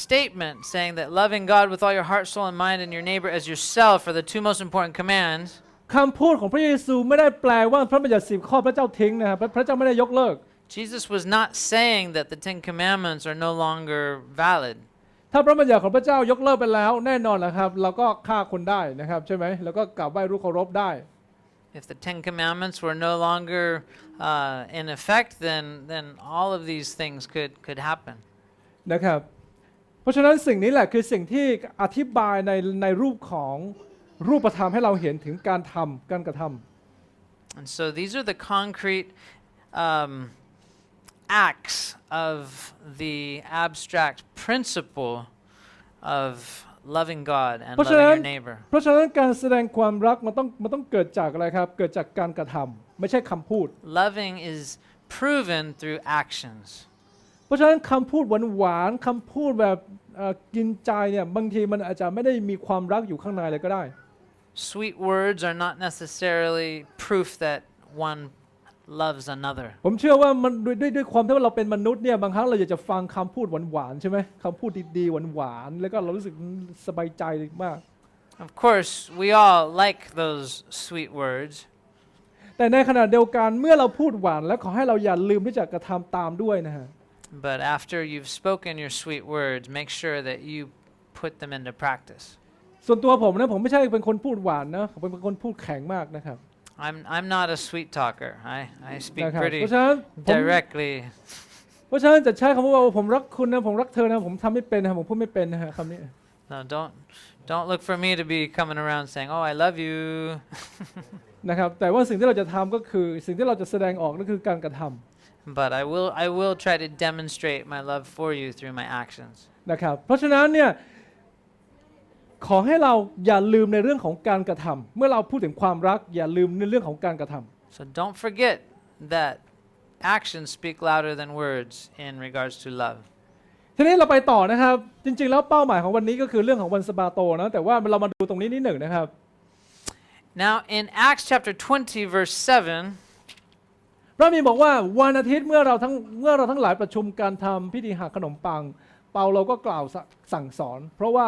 Speaker 2: statement saying that loving God with all your heart, soul, and mind and your neighbor as yourself are the two most important commands,
Speaker 1: คำพูดของพระเยซูไม่ได้แปลว่าพระบัญญัติ10 ข้อพระเจ้าทิ้งนะครับพระเจ้าไม่ได้ยกเลิก
Speaker 2: Jesus was not saying that the 10 commandments are no longer valid.
Speaker 1: ถ้าพระบัญญัติของพระเจ้ายกเลิกไปแล้วแน่นอนแหละครับเราก็ฆ่าคนได้นะครับใช่ไหมแล้วก็กราบไหว้รูปเคารพได้
Speaker 2: If the 10 commandments were no longer in effect, then all of these things could happen.
Speaker 1: นะครับเพราะฉะนั้นสิ่งนี้แหละคือสิ่งที่อธิบายในรูปของรูปธรรมให้เราเห็นถึงการกระทำ
Speaker 2: And so these are the concrete acts of the abstract principle of loving God and loving your neighbor.
Speaker 1: เพราะฉะนั้นการแสดงความรักมันต้องเกิดจากอะไรครับเกิดจากการกระทำไม่ใช่คำพูด
Speaker 2: Loving is proven through actions.
Speaker 1: เพราะฉะนั้นคำพูดหวานๆคำพูดแบบกินใจเนี่ยบางทีมันอาจจะไม่ได้มีความรักอยู่ข้างในเลยก็ได้
Speaker 2: Sweet words are not necessarily proof that one loves another.
Speaker 1: ผมเชื่อว่ามันด้วยความที่ว่าเราเป็นมนุษย์เนี่ยบางครั้งเราอยากจะฟังคำพูดหวานๆใช่ไหมคำพูดดีๆหวานๆแล้วก็เรารู้สึกสบายใจมาก
Speaker 2: Of course, we all like those sweet words.
Speaker 1: แต่ในขณะเดียวกันเมื่อเราพูดหวานแล้วขอให้เราอย่าลืมที่จะกระทำตามด้วยนะฮะ
Speaker 2: But after you've spoken your sweet words, make sure that you put them into practice.
Speaker 1: ส่วนตัวผมนะผมไม่ใช่เป็นคนพูดหวานนะผมเป็นคนพูดแข็งมากนะครับ
Speaker 2: I'm not a sweet talker. I speak
Speaker 1: นะครับ
Speaker 2: pretty
Speaker 1: เพราะฉะนั้น
Speaker 2: directly.
Speaker 1: จะใช้คำว่าผมรักคุณนะผมรักเธอนะผมทำไม่เป็นนะผมพูดไม่เป็นนะฮะคำนี้
Speaker 2: No, don't look for me to be coming around saying, "Oh, I love you."
Speaker 1: นะครับแต่ว่าสิ่งที่เราจะทำก็คือสิ่งที่เราจะแสดงออกนั่นคือการกระทำ
Speaker 2: But I will try to demonstrate my love for you through my actions.
Speaker 1: นะครับเพราะฉะนั้นเนี่ยขอให้เราอย่าลืมในเรื่องของการกระทำเมื่อเราพูดถึงความรักอย่าลืมในเรื่องของการกระทำ
Speaker 2: So don't forget that actions speak louder than words in regards to love.
Speaker 1: ทีนี้เราไปต่อนะครับจริงๆแล้วเป้าหมายของวันนี้ก็คือเรื่องของวันสะบาโตนะแต่ว่าเรามาดูตรงนี้นิดหนึ่งนะครับ
Speaker 2: Now in Acts chapter 20 verse 7,
Speaker 1: พระมีบอกว่าวันอาทิตย์เมื่อเราทั้งหลายประชุมการทำพิธีหักขนมปังเปาโลก็กล่าวสั่งสอนเพราะว่า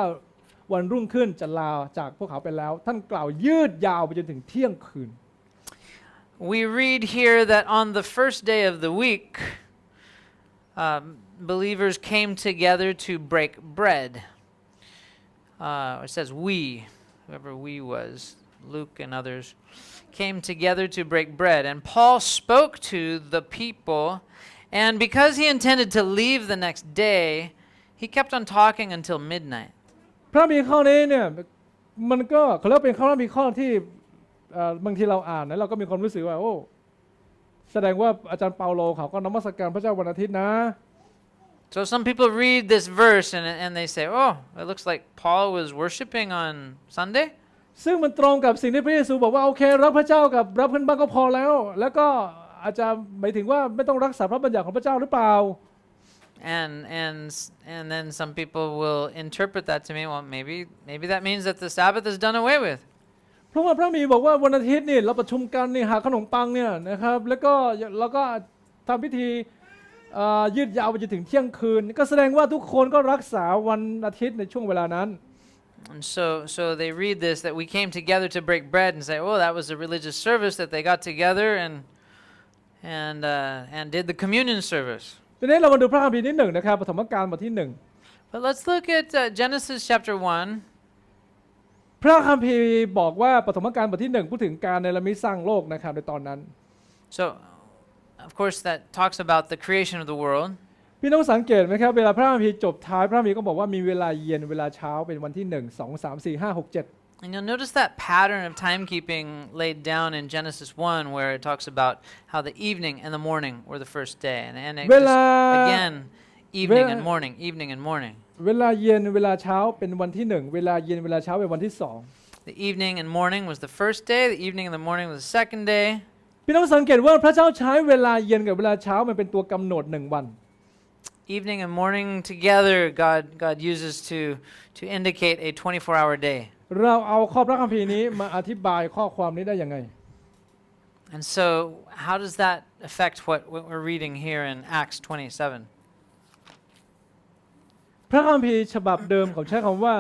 Speaker 1: วันรุ่งขึ้นจะลาจากพวกเขาไปแล้วท่านกล่าวยืดยาวไปจนถึงเที่ยงคืน
Speaker 2: we read here that on the first day of the week, believers came together to break bread. it says we, whoever we was, Luke and others, came together to break bread. And Paul spoke to the people, and because he intended to leave the next day, he kept on talking until midnight.
Speaker 1: พระมีข้อนี้เนี่ยมันก็เขาเรียกเป็นข้อมีข้อที่บางทีเราอ่านนะเราก็มีความรู้สึกว่าโอ้แสดงว่าอาจารย์เปาโลเขาก็นมัสการพระเจ้าวันอาทิตย์นะ
Speaker 2: So some people read this verse and they say, oh, it looks like Paul was worshiping on Sunday.
Speaker 1: ซึ่งมันตรงกับสิ่งที่พระเยซูบอกว่าโอเครักพระเจ้ากับรักเพื่อนบ้านก็พอแล้วก็อาจจะหมายถึงว่าไม่ต้องรักษาพระบัญญัติของพระเจ้าหรือเปล่า
Speaker 2: And then some people will interpret that to me, well, maybe that means that the Sabbath is done away with.
Speaker 1: เพราะว่าพระมีบอกว่าวันอาทิตย์นี่เราประชุมกันนี่หาขนมปังเนี่ยนะครับแล้วก็ทำพิธียืดยาวไปจนถึงเที่ยงคืนก็แสดงว่าทุกคนก็รักษาวันอาทิตย์ในช่วงเวลานั้น
Speaker 2: And so they read this that we came together to break bread and say, oh, that was a religious service that they got together and did the communion service.
Speaker 1: ทีนี้เรามาดูพระคัมภีร์นิดหนึ่งนะครับปฐมกาลบทที่1
Speaker 2: But let's look at Genesis chapter 1.
Speaker 1: พระคัมภีร์บอกว่าปฐมกาลบทที่1พูดถึงการเนรมิตสร้างโลกนะครับในตอนนั้น
Speaker 2: So of course that talks about the creation of the world.
Speaker 1: พี่น้องสังเกตไหมครับเวลาพระคัมภีร์จบท้ายพระคัมภีร์ก็บอกว่ามีเวลาเย็นเวลาเช้าเป็นวันที่1 2 3 4 5 6 7
Speaker 2: And you'll notice that pattern of timekeeping laid down in Genesis 1 where it talks about how the evening and the morning were the first day. And it just, again, evening and morning, evening and morning.
Speaker 1: เวลาเย็นเวลาเช้าเป็นวันที่1เวลาเย็นเวลาเช้าเป็นวันที่2
Speaker 2: The evening and morning was the first day, the evening and the morning was the second day.
Speaker 1: พี่น้องสังเกตว่าพระเจ้าใช้เวลาเย็นกับเวลาเช้ามันเป็นตัวกำหนด1วัน
Speaker 2: Evening and morning together God uses to indicate a 24-hour day.
Speaker 1: เราเอาข้อพระคัมภีร์นี้มาอธิบายข้อความนี้ได้ยังไง
Speaker 2: And so how does that affect what we're reading here in Acts 27?
Speaker 1: พระคัมภีร์ฉบับเดิมเขาใช้คำว่า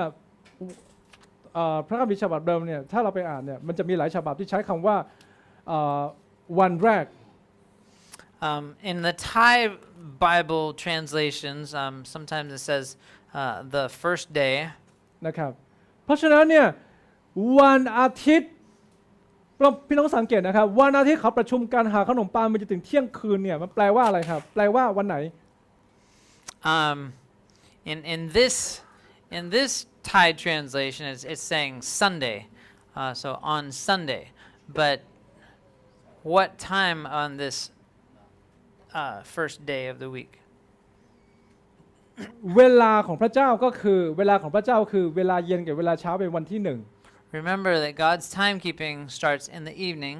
Speaker 1: พระคัมภีร์ฉบับเดิมเนี่ยถ้าเราไปอ่านเนี่ยมันจะมีหลายฉบับที่ใช้คำว่าวันแรก
Speaker 2: In the Thai Bible translations, sometimes it says the first day.
Speaker 1: นะครับเพราะฉะนั้นเนี่ยวันอาทิตย์พี่น้องสังเกตนะครับวันอาทิตย์เขาประชุมกันหาขนมปังมันจะถึงเที่ยงคืนเนี่ยมันแปลว่าอะไรครับแปลว่าวันไหน
Speaker 2: In this Thai translation, it's saying Sunday, so on Sunday. But what time on this first day of the week?
Speaker 1: เวลาของพระเจ้าก็คือเวลาของพระเจ้าคือเวลาเย็นกับเวลาเช้าเป็นวันที่
Speaker 2: Remember that God's timekeeping starts in the evening.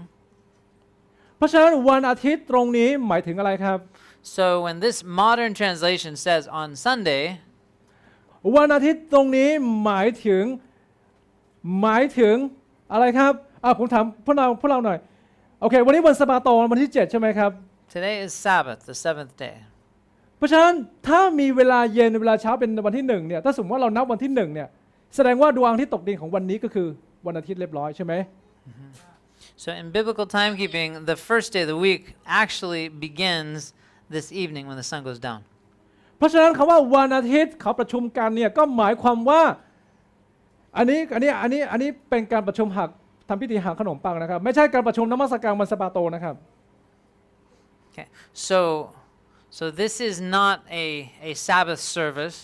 Speaker 1: เพราะฉะนั้นวันอาทิตย์ตรงนี้หมายถึงอะไรครับ
Speaker 2: So when this modern translation says on Sunday,
Speaker 1: วันอาทิตย์ตรงนี้หมายถึงอะไรครับผมถามพวกเราหน่อยโอเควันนี้วันสะบาโตวันที่7ใช่ไหมครับ
Speaker 2: today is Sabbath, the seventh day.
Speaker 1: เพราะฉะนั้นถ้ามีเวลาเย็นเวลาเช้าเป็นวันที่1เนี่ยถ้าสมมติว่าเรานับวันที่1เนี่ยแสดงว่าดวงที่ตกดินของวันนี้ก็คือวันอาทิตย์เรียบร้อยใช่ไหม
Speaker 2: So in biblical timekeeping, the first day of the week actually begins this evening when the sun goes down.
Speaker 1: เพราะฉะนั้นคำว่าวันอาทิตย์เขาประชุมกันเนี่ยก็หมายความว่าอันนี้เป็นการประชุมหักทำพิธีหักขนมปังนะครับไม่ใช่การประชุมนมัสการวันสะบาโตนะครับ
Speaker 2: Okay, so this is not a Sabbath service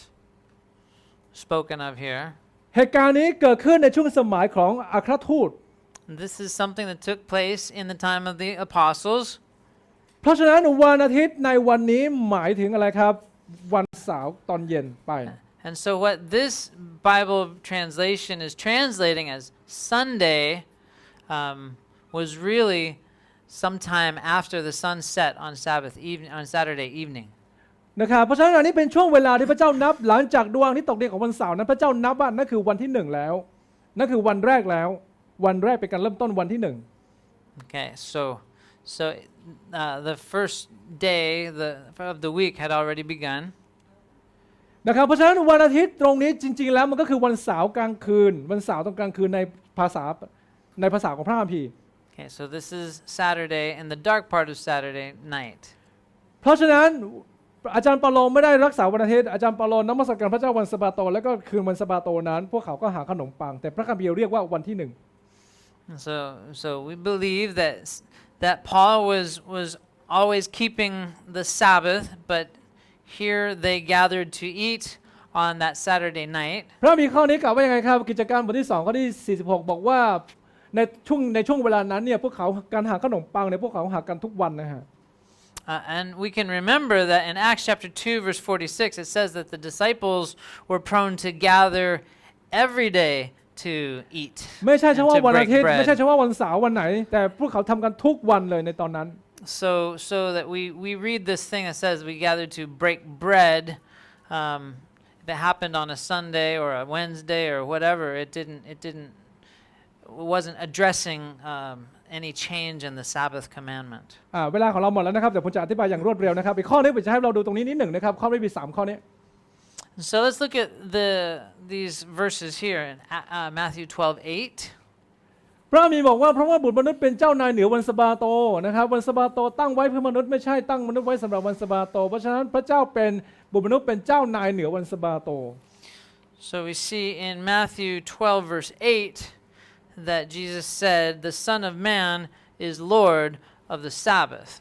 Speaker 2: spoken of here.
Speaker 1: เหตุการณ์นี้เกิดขึ้นในช่วงสมัยของอัครทูต
Speaker 2: This is something that took place in the time of the apostles.
Speaker 1: เพราะฉะนั้นวันอาทิตย์ในวันนี้หมายถึงอะไรครับวันเสาร์ตอนเย็นไป
Speaker 2: And so what this Bible translation is translating as Sunday was really sometime after the sun set on Saturday evening.
Speaker 1: นะครับเพราะฉะนั้นอันนี้เป็นช่วงเวลาที่พระเจ้านับหลังจากดวงอาทิตย์ตกดินของวันเสาร์นั้นพระเจ้านับว่านั่นคือวันที่1แล้วนั่นคือวันแรกแล้ววันแรกเป็นการเริ่มต้นวันที่1
Speaker 2: Okay, so the first day of the week had already begun.
Speaker 1: นะครับเพราะฉะนั้นวันอาทิตย์ตรงนี้จริงๆแล้วมันก็คือวันเสาร์กลางคืนวันเสาร์ตอนกลางคืนในภาษาของพระคัมภีร์
Speaker 2: Okay, so this is Saturday and the dark part of Saturday night.
Speaker 1: เพราะฉะนั้น อาจารย์เปาโลไม่ได้รักษาวันอาทิตย์อาจารย์เปาโลนมัสการพระเจ้าวันสะบาโตแล้วก็คืนวันสะบาโตนั้นพวกเขาก็หาขนมปังแต่พระคัมภีร์เรียกว่าวันที่หนึ่ง
Speaker 2: So we believe that Paul was always keeping the Sabbath, but here they gathered to eat on that Saturday night.
Speaker 1: พระมีข้อนี้กล่าวว่ายังไงครับกิจการบทที่2ข้อที่46บอกว่าในช่วงเวลานั้นเนี่ยพวกเขาการหาขนมปังเนี่ยพวกเขาหากันทุกวันนะฮะ
Speaker 2: And we can remember that in Acts chapter 2 verse 46 it says that the disciples were prone to gather every day to eat
Speaker 1: ไม่ใช่เฉพาะวันอาทิตย์ไม่ใช่เฉพาะวันเสาร์วันไหนแต่พวกเขาทำกันทุกวันเลยในตอนนั้น
Speaker 2: So that we read this thing that says we gathered to break bread if it happened on a Sunday or a Wednesday or whatever it wasn't addressing any change in the Sabbath commandment
Speaker 1: เวลาของเราหมดแล้วนะครับเดี๋ยวผมจะอธิบายอย่างรวดเร็วนะครับอีกข้อนึงผมจะให้เราดูตรงนี้นิดหนึ่งนะครับข้อที่มี3ข้อนี้
Speaker 2: So let's look at these verses here in Matthew 12:8
Speaker 1: พระมีบอกว่าเพราะว่าบุตรมนุษย์เป็นเจ้านายเหนือวันสะบาโตนะครับวันสะบาโตตั้งไว้เพื่อมนุษย์ไม่ใช่ตั้งมนุษย์ไว้สำหรับวันสะบาโตเพราะฉะนั้นพระเจ้าเป็นบุตรมนุษย์เป็นเจ้านายเหนือวันสะบาโต
Speaker 2: So we see in Matthew 12 verse 8 that Jesus said the Son of Man is Lord of the Sabbath.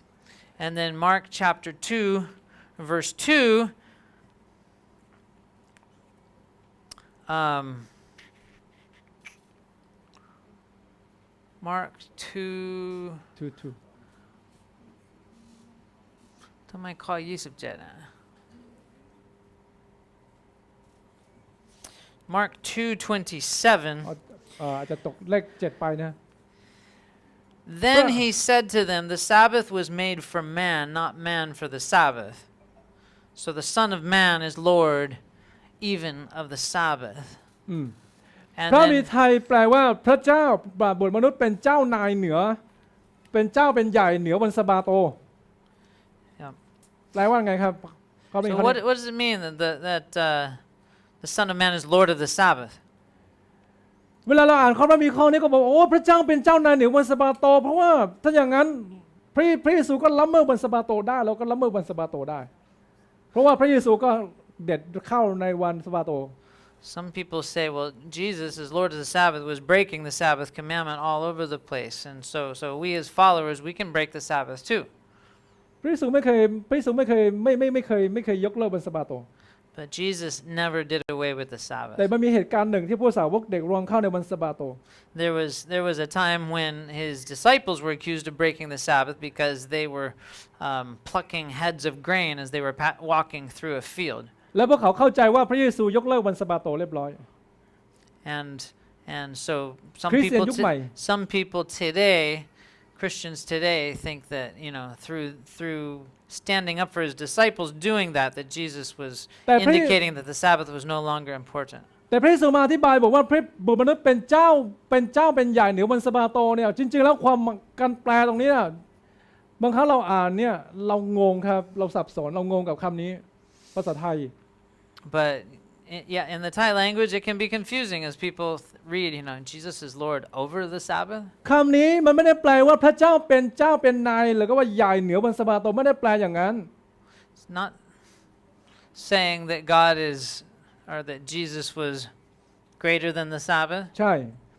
Speaker 2: And then Mark chapter 2 verse 2 Mark 2 ทำไมข้อ27อ่ะ Mark 2:27
Speaker 1: อาจจะตกเลข7ไปนะ
Speaker 2: Then he said to them, the Sabbath was made for man, not man for the Sabbath. So the Son of Man is Lord even of the Sabbath.
Speaker 1: พระมีไทยแปลว่าพระเจ้าบุตรมนุษย์เป็นเจ้านายเหนือเป็นเจ้าเป็นใหญ่เหนือวันสะบาโต แปลว่าไงครับ
Speaker 2: So what does it mean that the Son of Man is Lord of the Sabbath?
Speaker 1: เวลาเราอ่านข้อพระมีข้อนี้ก็บอกโอ้พระเจ้าเป็นเจ้านายเหนือวันสะบาโตเพราะว่าถ้าอย่างนั้นพระเยซูก็ละเมิดวันสะบาโตได้เราก็ละเมิดวันสะบาโตได้เพราะว่าพระเยซูก็เด็ดเข้าในวันสะบาโต
Speaker 2: Some people say, well, Jesus as Lord of the Sabbath was breaking the Sabbath commandment all over the place, and so we as followers we can break the Sabbath too.
Speaker 1: พระเยซูไม่เคยยกเลิกวันสะบาโต
Speaker 2: But Jesus never did away with the Sabbath.
Speaker 1: แต่มันมีเหตุการณ์หนึ่งที่ผู้สาวกเด็กรวมเข้าในวันสะบาโต
Speaker 2: There was a time when his disciples were accused of breaking the Sabbath because they were plucking heads of grain as they were walking through a field.
Speaker 1: แล้วพวกเขาเข้าใจว่าพระเยซูยกเลิกวันสะบาโตเรียบร้อย
Speaker 2: And so some people today, Christians today, think that through standing up for his disciples doing that Jesus was indicating that the Sabbath was no longer important.
Speaker 1: แต่พระเยซูมาอธิบายบอกว่าพระบุตรมนุษย์เป็นเจ้าเป็นใหญ่เหนือวันสะบาโตเนี่ยจริงๆแล้วความการแปลตรงนี้นะบางครั้งเราอ่านเนี่ยเรางงครับเราสับสนเรางงกับคำนี้ภาษาไทย
Speaker 2: But in the Thai language it can be confusing as people read Jesus is Lord over the Sabbath
Speaker 1: คำนี้มันไม่ได้แปลว่าพระเจ้าเป็นนายหรือก็ว่าใหญ่เหนือวันสะบาโตไม่ได้แปลอย่างนั้น
Speaker 2: It's not saying that God is or that Jesus was greater than the Sabbath
Speaker 1: ใช่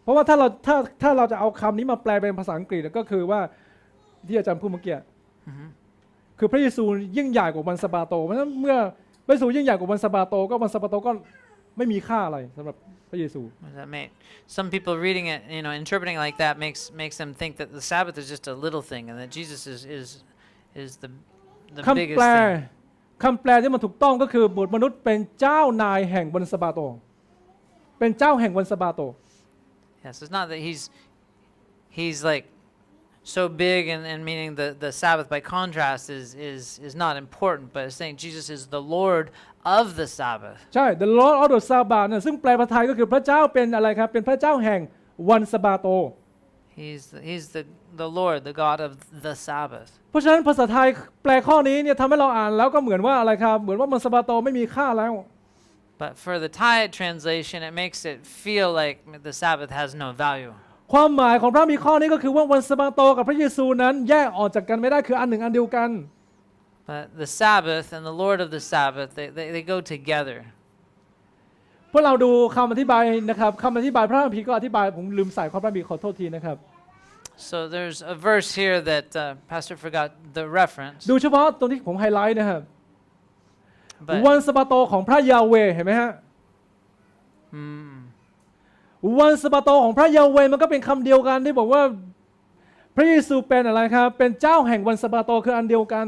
Speaker 1: เพราะว่าถ้าเราจะเอาคำนี้มาแปลเป็นภาษาอังกฤษก็คือว่าที่อาจารย์พูดเมื่อกี้คือพระเยซูยิ่งใหญ่กว่าวันสะบาโตเพราะฉะนั้นเมื่อพระเยซูยิ่งใหญ่กว่าวันสะบาโตก็วันสะบาโตก็ไม่มีค่าอะไรสำหรับพระเยซู
Speaker 2: Some people reading it, interpreting like that makes them think that the Sabbath is just a little thing and that Jesus is the biggest thing.
Speaker 1: คำแปลที่มันถูกต้องก็คือบุตรมนุษย์เป็นเจ้านายแห่งวันสะบาโตเป็นเจ้าแห่งวันสะบาโต
Speaker 2: Yes, it's not that he's like so big and meaning the Sabbath by contrast is not important, but it's saying Jesus is the Lord of the Sabbath.
Speaker 1: ใช่ the Lord of the Sabbath ซึ่งแปลภาษาไทยก็คือพระเจ้าเป็นอะไรครับเป็นพระเจ้าแห่งวันสะบาโต
Speaker 2: He's the Lord, the God of the Sabbath.
Speaker 1: เพราะฉะนั้นภาษาไทยแปลข้อนี้เนี่ยทำให้เราอ่านแล้วก็เหมือนว่าอะไรครับเหมือนว่าวันสะบาโตไม่มีค่าแล้ว
Speaker 2: But for the Thai translation it makes it feel like the Sabbath has no value.
Speaker 1: ความหมายของพระมีข้อนี้ก็คือว่าวันสะบาโตกับพระเยซูนั้นแยกออกจากกันไม่ได้คืออันหนึ่งอันเดียวกัน
Speaker 2: But the Sabbath and the Lord of the Sabbath, they go together.
Speaker 1: พวกเราดูคำอธิบายนะครับคำอธิบายพระคัมภีร์ก็อธิบายผมลืมใส่ข้อพระคัมภีร์ขอโทษทีนะครับ
Speaker 2: So there's a verse here that Pastor forgot the reference.
Speaker 1: ดูเฉพาะตรงที่ผมไฮไลท์นะครับ
Speaker 2: But
Speaker 1: วันสะบาโตของพระยาเวห์เห็นไหมฮะวันสะบาโตของพระยาเวห์มันก็เป็นคำเดียวกันที่บอกว่าพระเยซูเป็นอะไรครับเป็นเจ้าแห่งวันสะบาโตคืออันเดียวกัน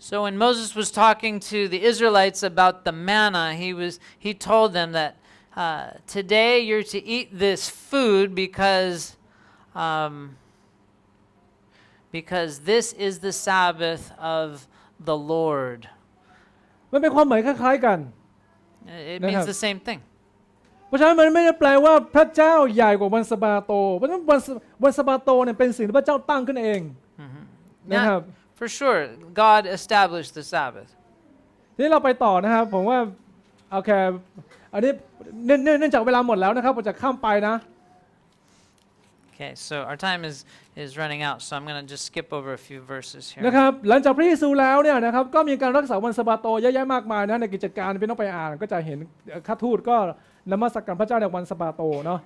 Speaker 2: So when Moses was talking to the Israelites about the manna, he told them that today you're to eat this food because this is the Sabbath of the Lord.
Speaker 1: มันเป็นความหมายคล้ายๆกัน
Speaker 2: It means the same thing.
Speaker 1: เพราะฉะนั้นมันไม่ได้แปลว่าพระเจ้าใหญ่กว่าวันสะบาโตเพราะฉะนั้นวันสะบาโตเนี่ยเป็นสิ่งที่พระเจ้าตั้งขึ้นเองนะครับ
Speaker 2: For sure, God established the Sabbath.
Speaker 1: ทีนี้เราไปต่อนะครับผมว่าโอเคอันนี้เนื่องจากเวลาหมดแล้วนะครับผมจะข้ามไปนะ
Speaker 2: Okay, so our time is running out, so I'm going to just skip over a few verses here.
Speaker 1: นะครับหลังจากพระเยซูแล้วเนี่ยนะครับก็มีการรักษาวันสะบาโตเยอะแยะมากมายนะในกิจการพี่ต้องไปอ่านก็จะเห็นข้าทูตก็นมัสการพระเจ้าในวันสะบาโตเนาะ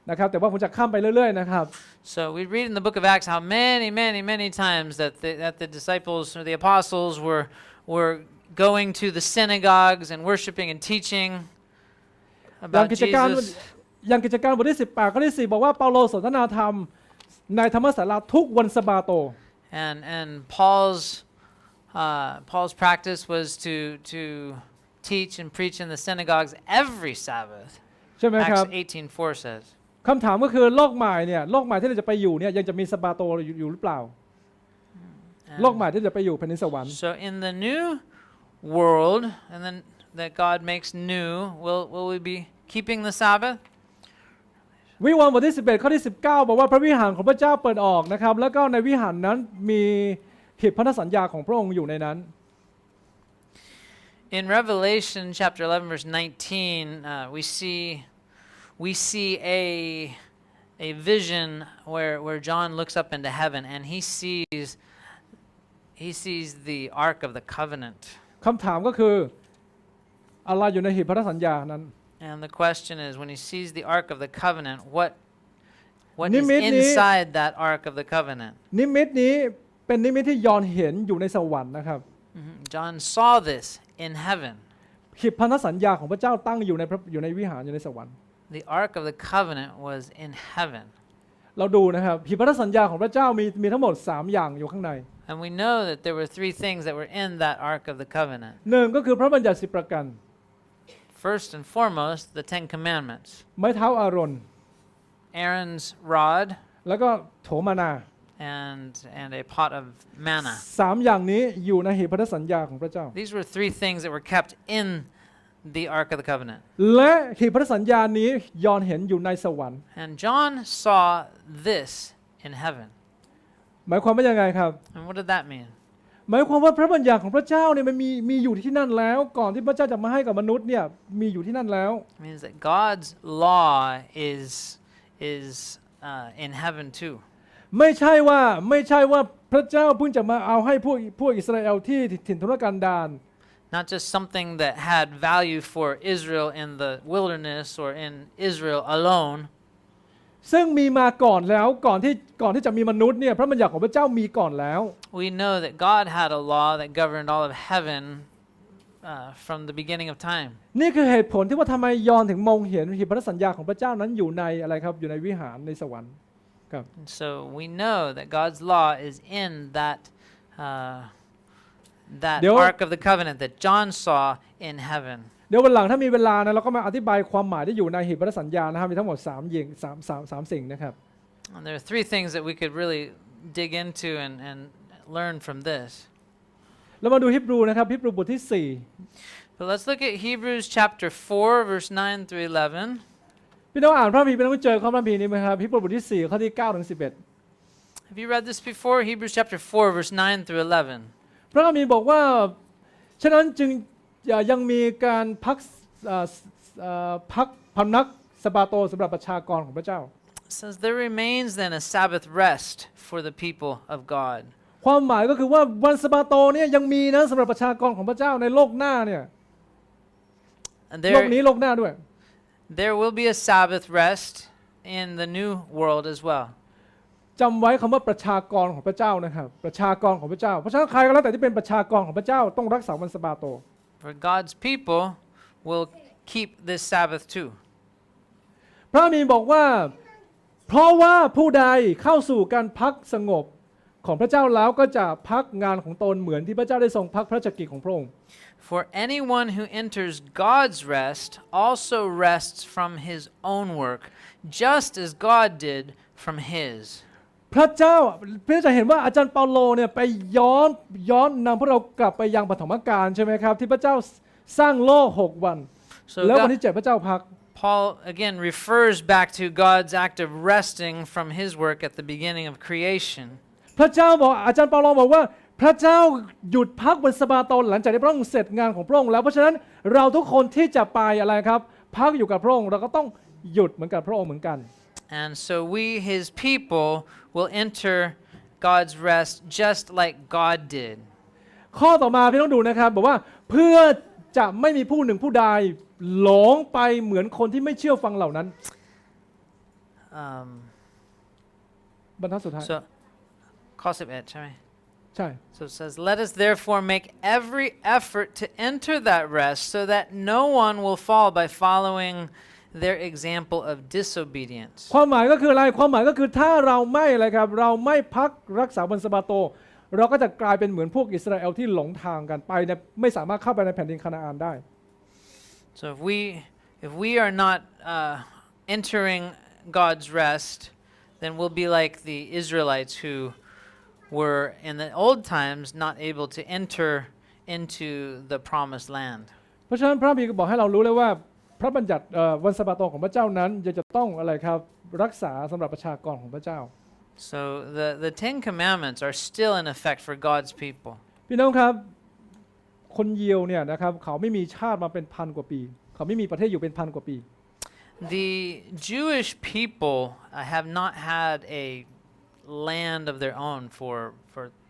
Speaker 1: นะครับแต่ว่าผมจะข้ามไปเรื่อยๆนะครับ
Speaker 2: So we read in the book of Acts how many times that the disciples or the apostles were going to the synagogues and worshiping and teaching about Jesus.
Speaker 1: อย่างกิจการบทที่18ข้อที่4บอกว่าเปาโลสนทนาธรรมในธรรมศาลาทุกวันสะบาโต
Speaker 2: And Paul's practice was to teach and preach in the synagogues every Sabbath.
Speaker 1: ใช่ไหมครับ
Speaker 2: Acts 18:4 says.
Speaker 1: คำถามก็คือโลกใหม่เนี่ยโลกใหม่ที่เราจะไปอยู่เนี่ยยังจะมีสะบาโตอยู่หรือเปล่าโลกใหม่ที่จะไปอยู่แผ่นดินสวรรค์
Speaker 2: So in the new world and then that God makes new, will we be keeping the Sabbath?
Speaker 1: วิวรณ์บทที่11ข้อที่19บอกว่าพระวิหารของพระเจ้าเปิดออกนะครับแล้วก็ในวิหารนั้นมีหีบพันธสัญญาของพระองค์อยู่ในนั้น
Speaker 2: In Revelation chapter 11 verse 19, we see a vision where John looks up into heaven and he sees the Ark of the Covenant.
Speaker 1: คำถามก็คืออะไรอยู่ในหีบพันธสัญญานั้น
Speaker 2: And the question is, when he sees the Ark of the Covenant, what is inside that Ark of the Covenant?
Speaker 1: นิมิตนี้เป็นนิมิตที่ยอห์นเห็นอยู่ในสวรรค์นะครับ
Speaker 2: John saw this in heaven.
Speaker 1: หีบพันธสัญญาของพระเจ้าตั้งอยู่ในวิหารอยู่ในสวรรค์
Speaker 2: The Ark of the Covenant was in heaven.
Speaker 1: เราดูนะครับหีบพันธสัญญาของพระเจ้ามีทั้งหมด3อย่างอยู่ข้างใน
Speaker 2: And we know that there were 3 things that were in that Ark of the Covenant.
Speaker 1: หนึ่งก็คือพระบัญญัติ10ประการ
Speaker 2: First and foremost, the 10 Commandments.
Speaker 1: ไม้เท้าอาโรน
Speaker 2: Aaron's rod
Speaker 1: แล้วก็โถมานา
Speaker 2: and a pot of manna.
Speaker 1: 3อย่างนี้อยู่ในหีบพันธสัญญาของพระเจ้า
Speaker 2: These were 3 things that were kept in the Ark of the Covenant.
Speaker 1: และหีบพันธสัญญานี้ยอห์นเห็นอยู่ในสวรรค์
Speaker 2: And John saw this in heaven.
Speaker 1: หมายความว่ายังไงครับ
Speaker 2: And what did that mean?
Speaker 1: หมายความว่าพระบัญญัติของพระเจ้าเนี่ยมันมีอยู่ที่นั่นแล้วก่อนที่พระเจ้าจะมาให้กับมนุษย์เนี่ยมีอยู่ที่นั่นแล้ว
Speaker 2: It means that God's law is in heaven too.
Speaker 1: ไม่ใช่ว่าพระเจ้าเพิ่งจะมาเอาให้พวกอิสราเอลที่ถิ่นทุรกันดาร
Speaker 2: Not just something that had value for Israel in the wilderness or in Israel alone.
Speaker 1: ซึ่งมีมาก่อนแล้วก่อนที่จะมีมนุษย์เนี่ยพระบัญญัติของพระเจ้ามีก่อนแล้ว
Speaker 2: We know that God had a law that governed all of heaven from the beginning of time.
Speaker 1: นี่คือเหตุผลที่ว่าทำไมยอห์นถึงมองเห็นหีบพันธสัญญาของพระเจ้านั้นอยู่ในอะไรครับอยู่ในวิหารในสวรรค์ครับ
Speaker 2: So we know that God's law is in that Ark of the Covenant that John saw in heaven.
Speaker 1: เดี๋ยววันหลังถ้ามีเวลานะเราก็มาอธิบายความหมายที่อยู่ในหีบพันธสัญญานะครับมีทั้งหมด3สิ่งนะครับ
Speaker 2: And there are 3 things that we could really dig into and learn from this.
Speaker 1: เรามาดูฮีบรูนะครับฮีบรูบทที่4
Speaker 2: But let's look at Hebrews chapter 4 verse 9 through 11.
Speaker 1: พี่น้องอ่านพระคัมภีร์พี่น้องเจอข้อพระคัมภีร์นี้ไหมครับฮีบรูบทที่4ข้อที่9ถึง11
Speaker 2: Have you read this before? Hebrews chapter 4 verse 9 through 11.
Speaker 1: พระคัมภีร์บอกว่าฉะนั้นจึงยังมีการพักพำนักสะบาโตสำหรับประชากรของพระเจ้า
Speaker 2: It says there remains then a Sabbath rest for the people of God.
Speaker 1: ความหมายก็คือว่าวันสะบาโตเนี่ยยังมีนะสำหรับประชากรของพระเจ้าในโลกหน้าเนี่ย
Speaker 2: And
Speaker 1: โลกนี้โลกหน้าด้วย
Speaker 2: there will be a Sabbath rest in the new world as well.
Speaker 1: จำไว้คำว่าประชากรของพระเจ้านะครับประชากรของพระเจ้าเพราะฉะนั้นใครก็แล้วแต่ที่เป็นประชากรของพระเจ้าต้องรักษาวันสะบาโต
Speaker 2: For God's people will keep this Sabbath too.
Speaker 1: พระมีบอกว่าเพราะว่าผู้ใดเข้าสู่การพักสงบของพระเจ้าแล้วก็จะพักงานของตนเหมือนที่พระเจ้าได้ทรงพักพระจักรกิจของพระองค์
Speaker 2: For anyone who enters God's rest also rests from his own work, just as God did from his.
Speaker 1: พระเจ้าพี่จะเห็นว่าอาจารย์เปาโลเนี่ยไปย้อนนำพวกเรากลับไปยังปฐมกาลใช่ไหมครับที่พระเจ้าสร้างโลก6 วัน
Speaker 2: So
Speaker 1: แล้ววันที่7พระเจ้าพัก
Speaker 2: Paul again refers back to God's act of resting from his work at the beginning of creation.
Speaker 1: พระเจ้าบอกอาจารย์เปาโลบอกว่าพระเจ้าหยุดพักวันสะบาโตหลังจากที่พระองค์เสร็จงานของพระองค์แล้วเพราะฉะนั้นเราทุกคนที่จะไปอะไรครับพักอยู่กับพระองค์เราก็ต้องหยุดเหมือนกับพระองค์เหมือนกัน
Speaker 2: And so we, his people, will enter God's rest just like God did.
Speaker 1: ข้อต่อมาพี่ต้องดูนะครับบอกว่าเพื่อจะไม่มีผู้หนึ่งผู้ใดหลงไปเหมือนคนที่ไม่เชื่อฟังเหล่านั้น บรรทัดสุดท้าย
Speaker 2: So, ข้อ 11 ใช่ไหม
Speaker 1: ใช่
Speaker 2: So it says, let us therefore make every effort to enter that rest so that no one will fall by following their example of disobedience.
Speaker 1: ความหมายก็คืออะไรความหมายก็คือถ้าเราไม่อะไรครับเราไม่พักรักษาวันสะบาโตเราก็จะกลายเป็นเหมือนพวกอิสราเอลที่หลงทางกันไปไม่สามารถเข้าไปในแผ่นดินคานาอันได้
Speaker 2: So if we are not entering God's rest, then we'll be like the Israelites who were in the old times not able to enter into the promised land.
Speaker 1: เพราะฉะนั้นพระบิดาบอกให้เรารู้เลยว่าพระบัญญัติวันสะบาโตของพระเจ้านั้นจะต้องอะไรครับรักษาสำหรับประชากรของพระเจ้า
Speaker 2: So the Ten Commandments are still in effect for God's people.
Speaker 1: พี่น้องครับคนยิวเนี่ยนะครับเขาไม่มีชาติมาเป็นพันกว่าปีเขาไม่มีประเทศอยู่เป็นพันกว่าปี
Speaker 2: The Jewish people have not had a land of their own for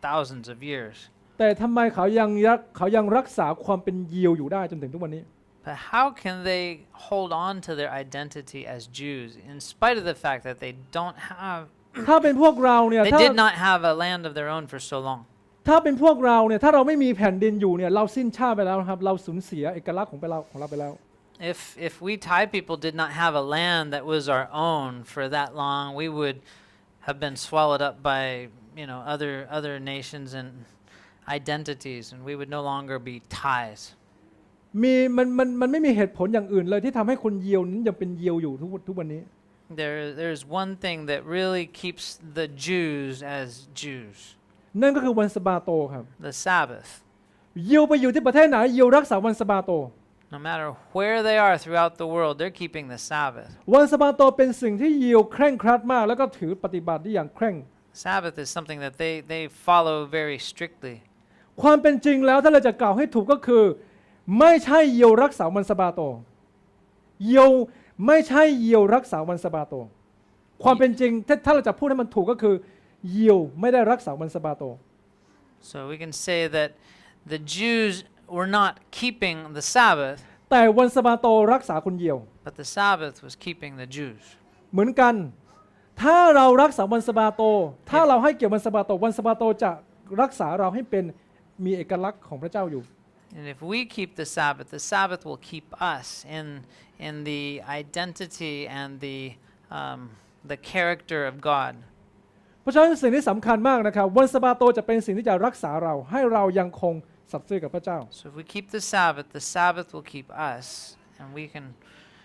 Speaker 2: thousands of years.
Speaker 1: แต่ทำไมเขายังรักษาความเป็นยิวอยู่ได้จนถึงทุกวันนี้
Speaker 2: But how can they hold on to their identity as Jews in spite of the fact that they don't have
Speaker 1: ถ้าเป็นพวกเราเนี่ย
Speaker 2: they did not have a land of their own for so long.
Speaker 1: ถ้าเป็นพวกเราเนี่ยถ้าเราไม่มีแผ่นดินอยู่เนี่ยเราสิ้นชาติไปแล้วครับเราสูญเสียเอกลักษณ์ของเราไปแล้ว
Speaker 2: If we Thai people did not have a land that was our own for that long, we would have been swallowed up by other nations and identities, and we would no longer be Thais.
Speaker 1: มันไม่มีเหตุผลอย่างอื่นเลยที่ทำให้คนยิวนั้นยังเป็นยิวอยู่ทุกวันนี้
Speaker 2: There's one thing that really keeps the Jews as Jews.
Speaker 1: นั่นก็คือวันสะบาโตครับ
Speaker 2: The Sabbath.
Speaker 1: ยิวไปอยู่ที่ประเทศไหนยิวรักษาวันสะบาโต
Speaker 2: No matter where they are throughout the world, they're keeping the Sabbath.
Speaker 1: วันสะบาโตเป็นสิ่งที่ยิวเคร่งครัดมากแล้วก็ถือปฏิบัติได้อย่างเคร่ง
Speaker 2: Sabbath is something that they follow very strictly.
Speaker 1: ความเป็นจริงแล้วถ้าเราจะกล่าวให้ถูกก็คือไม่ใช่ยิวรักษาวันสะบาโตยิวไม่ใช่ยิวรักษาวันสะบาโตความเป็นจริงถ้าเราจะพูดให้มันถูกก็คือยิวไม่ได้รักษาวันสะบาโต
Speaker 2: So we can say that the Jews were not keeping the Sabbath,
Speaker 1: แต่วันสะบาโตรักษาคนยิว
Speaker 2: but the Sabbath was keeping the Jews.
Speaker 1: เหมือนกันถ้าเรารักษาวันสะบาโตถ้าเราให้เกียรติวันสะบาโตวันสะบาโตจะรักษาเราให้เป็นมีเอกลักษณ์ของพระเจ้าอยู่
Speaker 2: And if we keep the Sabbath will keep us in the identity and the character of God.
Speaker 1: เพราะฉะนั้นสิ่งที่สำคัญมากนะครับวันสะบาโตจะเป็นสิ่งที่จะรักษาเราให้เรายังคงสัตย์ซื่อกับพระเจ้า
Speaker 2: So if we keep the Sabbath will keep us, and we can.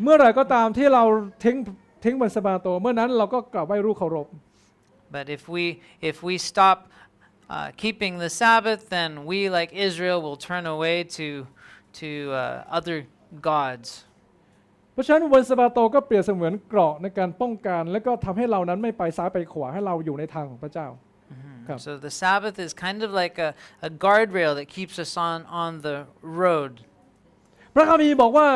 Speaker 1: เมื่อไหร่ก็ตามที่เราทิ้งวันสะบาโตเมื่อนั้นเราก็กลับไหว้รูปเคารพ
Speaker 2: But if we stop keeping the Sabbath, then we, like Israel, will turn away to other gods.
Speaker 1: เพราะฉะนั้นวันสะบาโตก็เปรียบเสมือนเกราะในการป้องกันและก็ทำให้เรานั้นไม่ไปซ้ายไปขวาให้เราอยู่ในทางของพระเจ้า
Speaker 2: So the Sabbath is kind of like a guardrail that keeps us on the road.
Speaker 1: พระคัมภีร์บอกว่า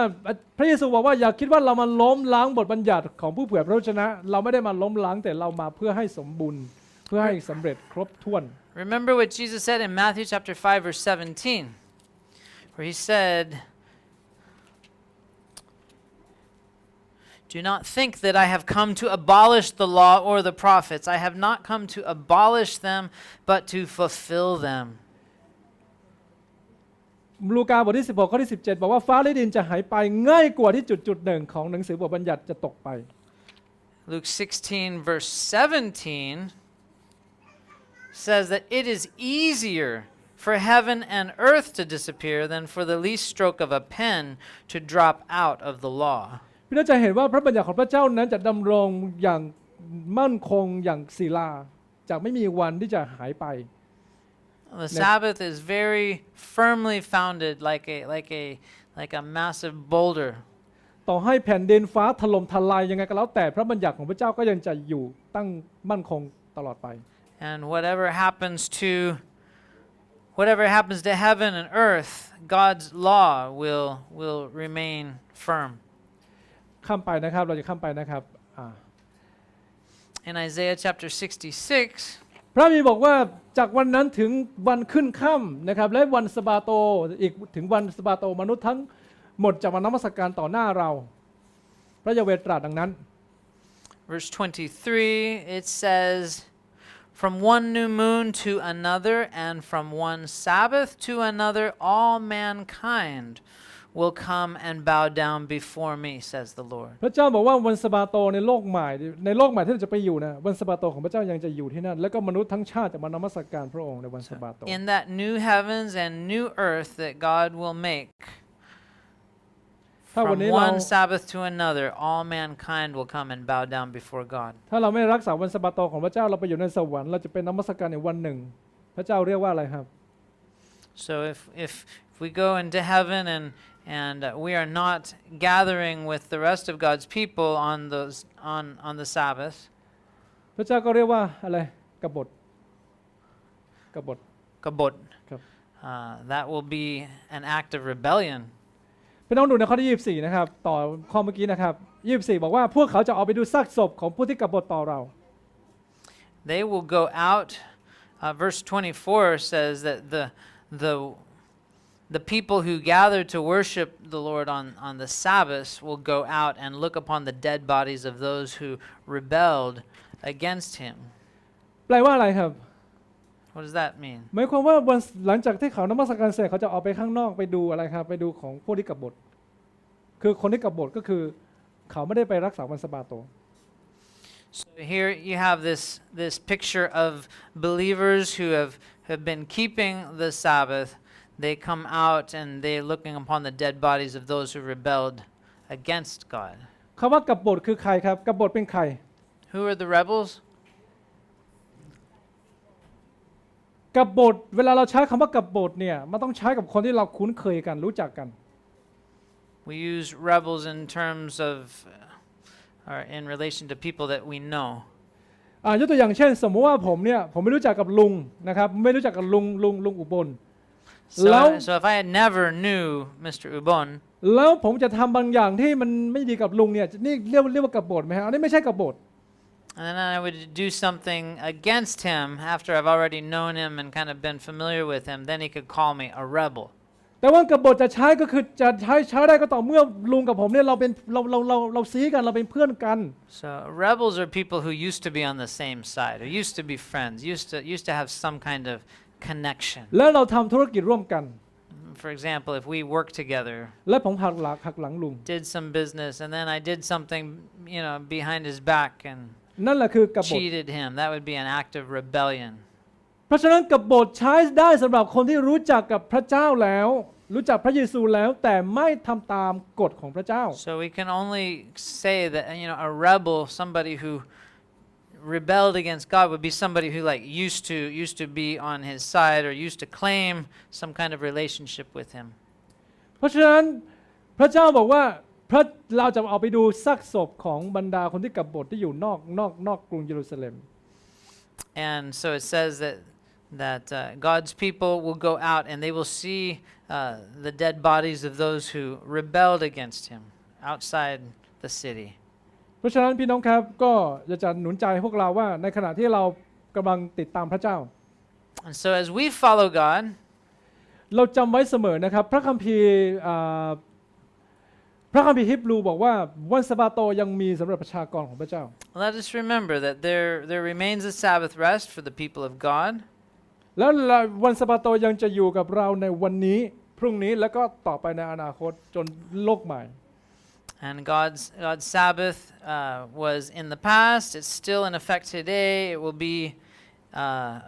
Speaker 1: พระเยซูบอกว่าอย่าคิดว่าเรามาล้มล้างบทบัญญัติของผู้เผยพระวจนะเราไม่ได้มาล้มล้างแต่เรามาเพื่อให้สมบูรณ์เพื่อให้สำเร็จครบถ้วน
Speaker 2: Remember what Jesus said in Matthew chapter 5 verse 17, where he said, "Do not think that I have come to abolish the law or the prophets. I have not come to abolish them, but to fulfill them."
Speaker 1: ลูกาบทที่16ข้อที่17บอกว่าฟ้าและดินจะหายไปง่ายกว่าที่จุดหนึ่งของหนังสือบทบัญญัติจะตกไป
Speaker 2: Luke 16 verse 17 says that it is easier for heaven and earth to disappear than for the least stroke of a pen to drop out of the law.
Speaker 1: พี่น้องจะเห็นว่าพระบัญญัติของพระเจ้านั้นจะดำรงอย่างมั่นคงอย่างศิลาจะไม่มีวันที่จะหายไป
Speaker 2: The Sabbath is very firmly founded like a massive boulder.
Speaker 1: ต่อให้แผ่นดินฟ้าถล่มทลายยังไงก็แล้วแต่พระบัญญัติของพระเจ้าก็ยังจะอยู่ตั้งมั่นคงตลอดไป
Speaker 2: And whatever happens to heaven and earth, God's law will remain firm.
Speaker 1: ข้ามไปนะครับเราจะข้ามไปนะครับ
Speaker 2: In Isaiah chapter 66,
Speaker 1: พระมีบอกว่าจากวันนั้นถึงวันขึ้นค่ำนะครับและวันสะบาโตอีกถึงวันสะบาโตมนุษย์ทั้งหมดจะมานมัสการต่อหน้าเราพระยาเวห์ตรัสดังนั้น
Speaker 2: verse 23, it says, "From one new moon to another, and from one Sabbath to another, all mankind will come and bow down before me," says the Lord.
Speaker 1: พระเจ้าบอกว่าวันสะบาโตในโลกใหม่ที่เราจะไปอยู่นะวันสะบาโตของพระเจ้ายังจะอยู่ที่นั่นแล้วก็มนุษย์ทั้งชาติจะมานมัสการพระองค์ในวันสะบาโต
Speaker 2: In that new heavens and new earth that God will make, from one Sabbath to another, all mankind will come and bow down before God.
Speaker 1: ถ้าเราไม่รักษาวันสะบาโตของพระเจ้าเราไปอยู่ในสวรรค์เราจะเป็นนมัสการในวันหนึ่งพระเจ้าเรียกว่าอะไรครับ
Speaker 2: So if we go into heaven and we are not gathering with the rest of God's people on the Sabbath,
Speaker 1: พระเจ้าก็เรียกว่าอะไรกบฏ
Speaker 2: kabot,
Speaker 1: ครับ
Speaker 2: that will be an act of rebellion.
Speaker 1: พี่น้องดูในข้อที่24นะครับต่อข้อเมื่อกี้นะครับ24บอกว่าพวกเขาจะออกไปดูซากศพของผู้ที่กบฏต่อเรา
Speaker 2: They will go out. Verse 24 says that the people who gather to worship the Lord on the Sabbath will go out and look upon the dead bodies of those who rebelled against him.
Speaker 1: แปลว่าอะไรครับ
Speaker 2: What does that mean?
Speaker 1: หมายความว่าวันหลังจากที่เขานมัสการเสร็จเขาจะออกไปข้างนอกไปดูอะไรครับไปดูของผู้ที่กบฏคือคนที่กบฏก็คือเขาไม่ได้ไปรักษาวันสะบาโต
Speaker 2: So here you have this picture of believers who have been keeping the Sabbath. They come out and they're looking upon the dead bodies of those who rebelled against God.
Speaker 1: คำว่ากบฏคือใครครับกบฏเป็นใคร
Speaker 2: Who are the rebels?
Speaker 1: กบฏเวลาเราใช้คำว่ากบฏเนี่ยมันต้องใช้กับคนที่เราคุ้นเคยกันรู้จักกัน
Speaker 2: We use rebels in terms of or in relation to people that we know.
Speaker 1: ยกตัวอย่างเช่นสมมติว่าผมไม่รู้จักกับลุงนะครับไม่รู้จักกับลุงอุบล
Speaker 2: So if I had never knew Mr. Ubon,
Speaker 1: แล้วผมจะทำบางอย่างที่มันไม่ดีกับลุงเนี่ยนี่เรียกว่ากบฏไหมฮะอันนี้ไม่ใช่กบฏ
Speaker 2: and then I would do something against him after I've already known him and kind of been familiar with him, then he could call me a rebel.
Speaker 1: แต่ว่ากบฏจะใช้ก็คือจะใช้ได้ก็ต่อเมื่อลุงกับผมเนี่ยเราซีกันเราเป็นเพื่อนกัน
Speaker 2: So rebels are people who used to be on the same side, or used to be friends, used to have some kind of connection.
Speaker 1: แล้วเราทำธุรกิจร่วมกัน
Speaker 2: For example, if we work together,
Speaker 1: และผมหักหลังลุง
Speaker 2: did some business, and then I did something, behind his back and
Speaker 1: นั่นแหละคือกบฏ
Speaker 2: cheated him, that would be an act of rebellion.
Speaker 1: เพราะฉะนั้นกบฏใช้ได้สำหรับคนที่รู้จักกับพระเจ้าแล้วรู้จักพระเยซูแล้วแต่ไม่ทำตามกฎของพระเจ้า
Speaker 2: So we can only say that a rebel, somebody who rebelled against God, would be somebody who used to be on his side or used to claim some kind of relationship with him.
Speaker 1: เพราะฉะนั้นพระเจ้าบอกว่าเราจะเอาไปดูซากศพของบรรดาคนที่กบฏที่อยู่นอกกรุงเยรูซาเล็ม
Speaker 2: And so it says that God's people will go out and they will see the dead bodies of those who rebelled against him outside the city.
Speaker 1: เพราะฉะนั้นพี่น้องครับก็จะหนุนใจพวกเราว่าในขณะที่เรากำลังติดตามพระเจ้า
Speaker 2: And so as we follow God,
Speaker 1: เราจำไว้เสมอนะครับพระคัมภีร์ฮิบรูบอกว่าวันสะบาโตยังมีสำหรับประชากรของพระเจ้า
Speaker 2: let us remember that there remains a Sabbath rest for the people of God.
Speaker 1: แล้ววันสะบาโตยังจะอยู่กับเราในวันนี้พรุ่งนี้แล้วก็ต่อไปในอนาคตจนโลกใหม่
Speaker 2: And God's Sabbath was in the past. It's still in effect today. It will be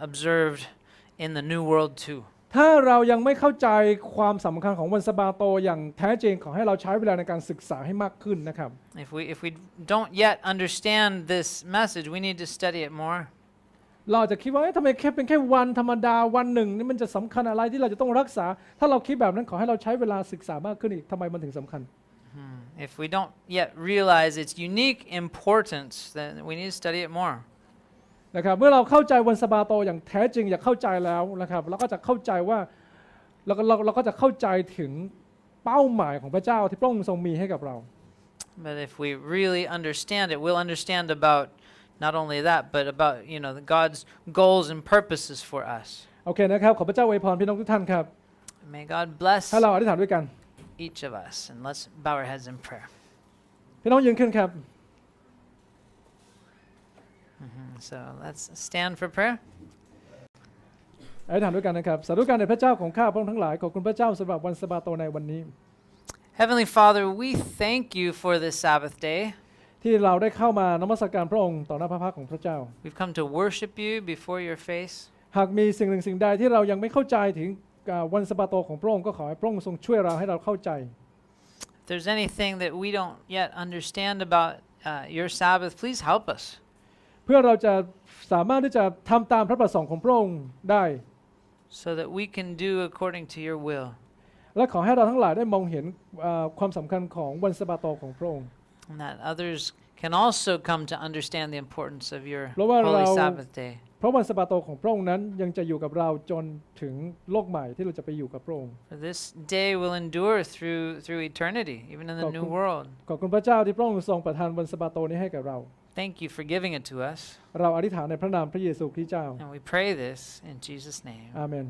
Speaker 2: observed in the new world too.
Speaker 1: ถ้าเรายังไม่เข้าใจความสำคัญของวันสะบาโตอย่างแท้จริงขอให้เราใช้เวลาในการศึกษาให้มากขึ้นนะครับ
Speaker 2: If we don't yet understand this message, we need to study it more.
Speaker 1: เราอาจจะคิดว่าทำไมเป็นแค่วันธรรมดาวันหนึ่งนี่มันจะสำคัญอะไรที่เราจะต้องรักษาถ้าเราคิดแบบนั้นขอให้เราใช้เวลาศึกษามากขึ้นอีกทำไมมันถึงสำคัญ
Speaker 2: If we don't yet realize its unique importance, then we need to study it more.
Speaker 1: นะครับเมื่อเราเข้าใจวันสะบาโตอย่างแท้จริงอยากเข้าใจแล้วนะครับเราก็จะเข้าใจว่าเราก็จะเข้าใจถึงเป้าหมายของพระเจ้าที่พระองค์ทรงมีให้กับเรา
Speaker 2: But if we really understand it, we'll understand about not only that, but about God's goals and purposes for us.
Speaker 1: โอเคนะครับขอพระเจ้าอวยพรพี่น้องทุกท่านครับ
Speaker 2: May God bless
Speaker 1: ให้เราอธิษฐานด้วยกัน
Speaker 2: each of us, and let's bow our heads in prayer.
Speaker 1: พี่น้องยืนขึ้นครับ
Speaker 2: So let's stand for prayer.
Speaker 1: อธิษฐานด้วยกันนะครับสาธุการในพระเจ้าของข้าพระองค์ทั้งหลายขอบคุณพระเจ้าสำหรับวันสะบาโตในวันนี้
Speaker 2: Heavenly Father, we thank you for this Sabbath day.
Speaker 1: ที่เราได้เข้ามานมัสการพระองค์ต่อหน้าพระพักตร์ของพระเจ้า
Speaker 2: We've come to worship you before your face.
Speaker 1: หากมีสิ่งหนึ่งสิ่งใดที่เรายังไม่เข้าใจถึงวันสะบาโตของพระองค์ก็ขอให้พระองค์ทรงช่วยเราให้เราเข้าใจ
Speaker 2: If there's anything that we don't yet understand about your Sabbath, please help us.
Speaker 1: เพื่อเราจะสามารถที่จะทำตามพระประสงค์ของพระองค์ได้
Speaker 2: So that we can do according to your will.
Speaker 1: และขอให้เราทั้งหลายได้มองเห็นความสำคัญของวันสะบาโตของพระองค์
Speaker 2: And that others can also come to understand the importance of your
Speaker 1: เพราะว่า
Speaker 2: holy
Speaker 1: เรา
Speaker 2: Sabbath day.
Speaker 1: เพราะวันสะบาโตของพระองค์นั้นยังจะอยู่กับเราจนถึงโลกใหม่ที่เราจะไปอยู่กับพระองค์
Speaker 2: For this day will endure through eternity, even in the new world.
Speaker 1: ขอบคุณพระเจ้าที่พระองค์ทรงประทานวันสะบาโตนี้ให้กับเรา
Speaker 2: Thank you for giving it to us.
Speaker 1: เราอธิษฐานในพระนามพระเยซูคริสต์เจ้า
Speaker 2: And we pray this in Jesus' name.
Speaker 1: อาเมน